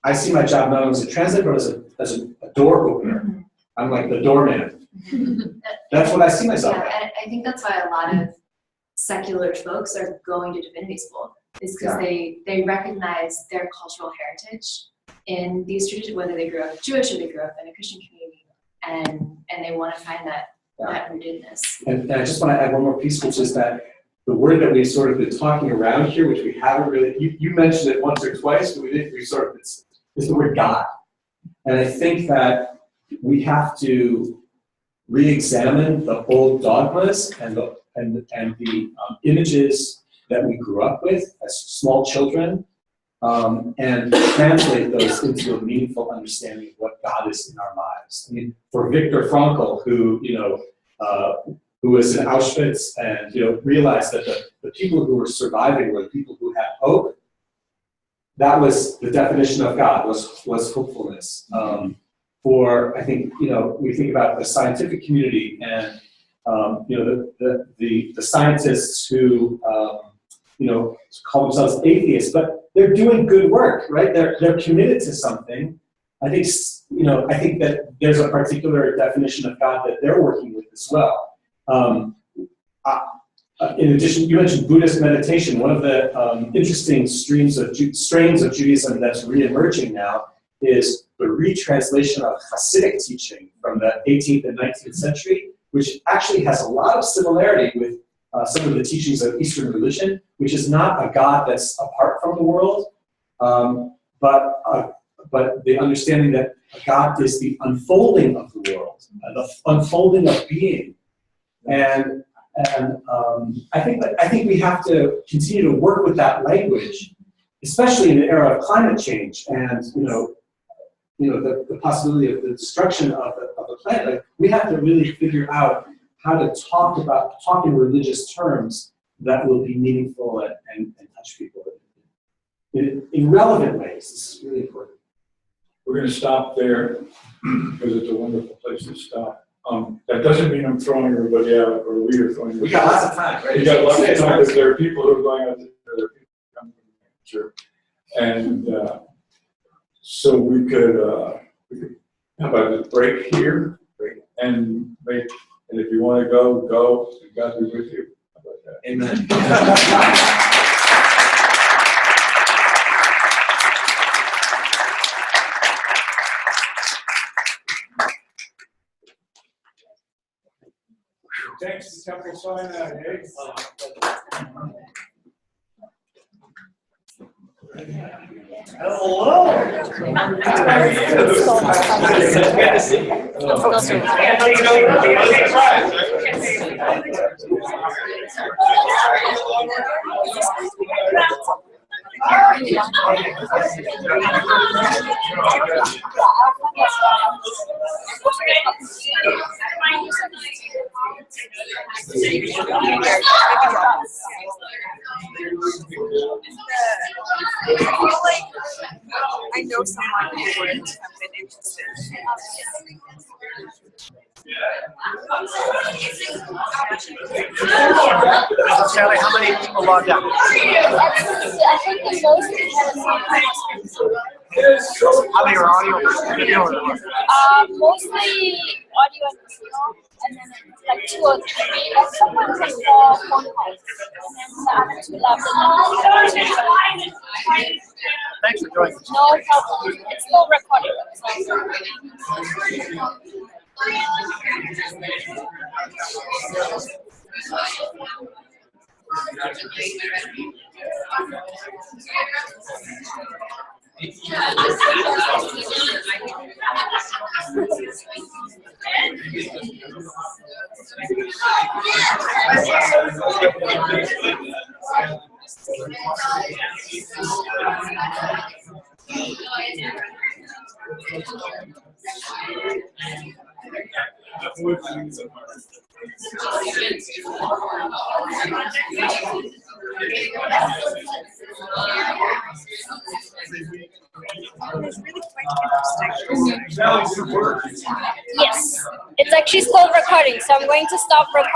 I see my job not only as a translator, but as a door opener. Mm-hmm. I'm like the doorman. That's what I see myself as. And I think that's why a lot of secular folks are going to divinity school, is because they recognize their cultural heritage in these traditions, whether they grew up Jewish or they grew up in a Christian community, and they want to find that rootedness. And I just want to add one more piece, which is that the word that we've sort of been talking around here, which we haven't really, you mentioned it once or twice, but is the word God. And I think that we have to re-examine the old dogmas and the images that we grew up with as small children, and translate those into a meaningful understanding of what God is in our lives. I mean, for Viktor Frankl, who was in Auschwitz and realized that the people who were surviving were the people who had hope. That was the definition of God, was hopefulness. I think we think about the scientific community and the scientists who call themselves atheists, but they're doing good work, right? They're committed to something. I think that there's a particular definition of God that they're working with as well. In addition, you mentioned Buddhist meditation. One of the interesting strains of Judaism that's re-emerging now is the retranslation of Hasidic teaching from the 18th and 19th century, which actually has a lot of similarity with some of the teachings of Eastern religion, which is not a God that's apart from the world, but the understanding that God is the unfolding of the world, the unfolding of being. And I think we have to continue to work with that language, especially in the era of climate change and the possibility of the destruction of the planet. Like, we have to really figure out how to talk in religious terms that will be meaningful and touch people in relevant ways. This is really important. We're going to stop there because it's a wonderful place to stop. That doesn't mean I'm throwing everybody out or we are throwing everybody out. We got lots of time, right? We got lots of time because there are people who are going out there, there are people who come from the future. And so we could how about a break here and if you want to go, and God be with you. How about that? Amen. Thanks to Temple Sinai, Hello. I know someone who would have been interested. Sally, how many people logged out? I think the most we had How many are audio? Video or? mostly audio and video, and then like 2 or 3. And someone took the phone calls, and then the other 2 left. Thanks for joining us. No problem. It's still recording. Yes, it's actually still recording, so I'm going to stop recording.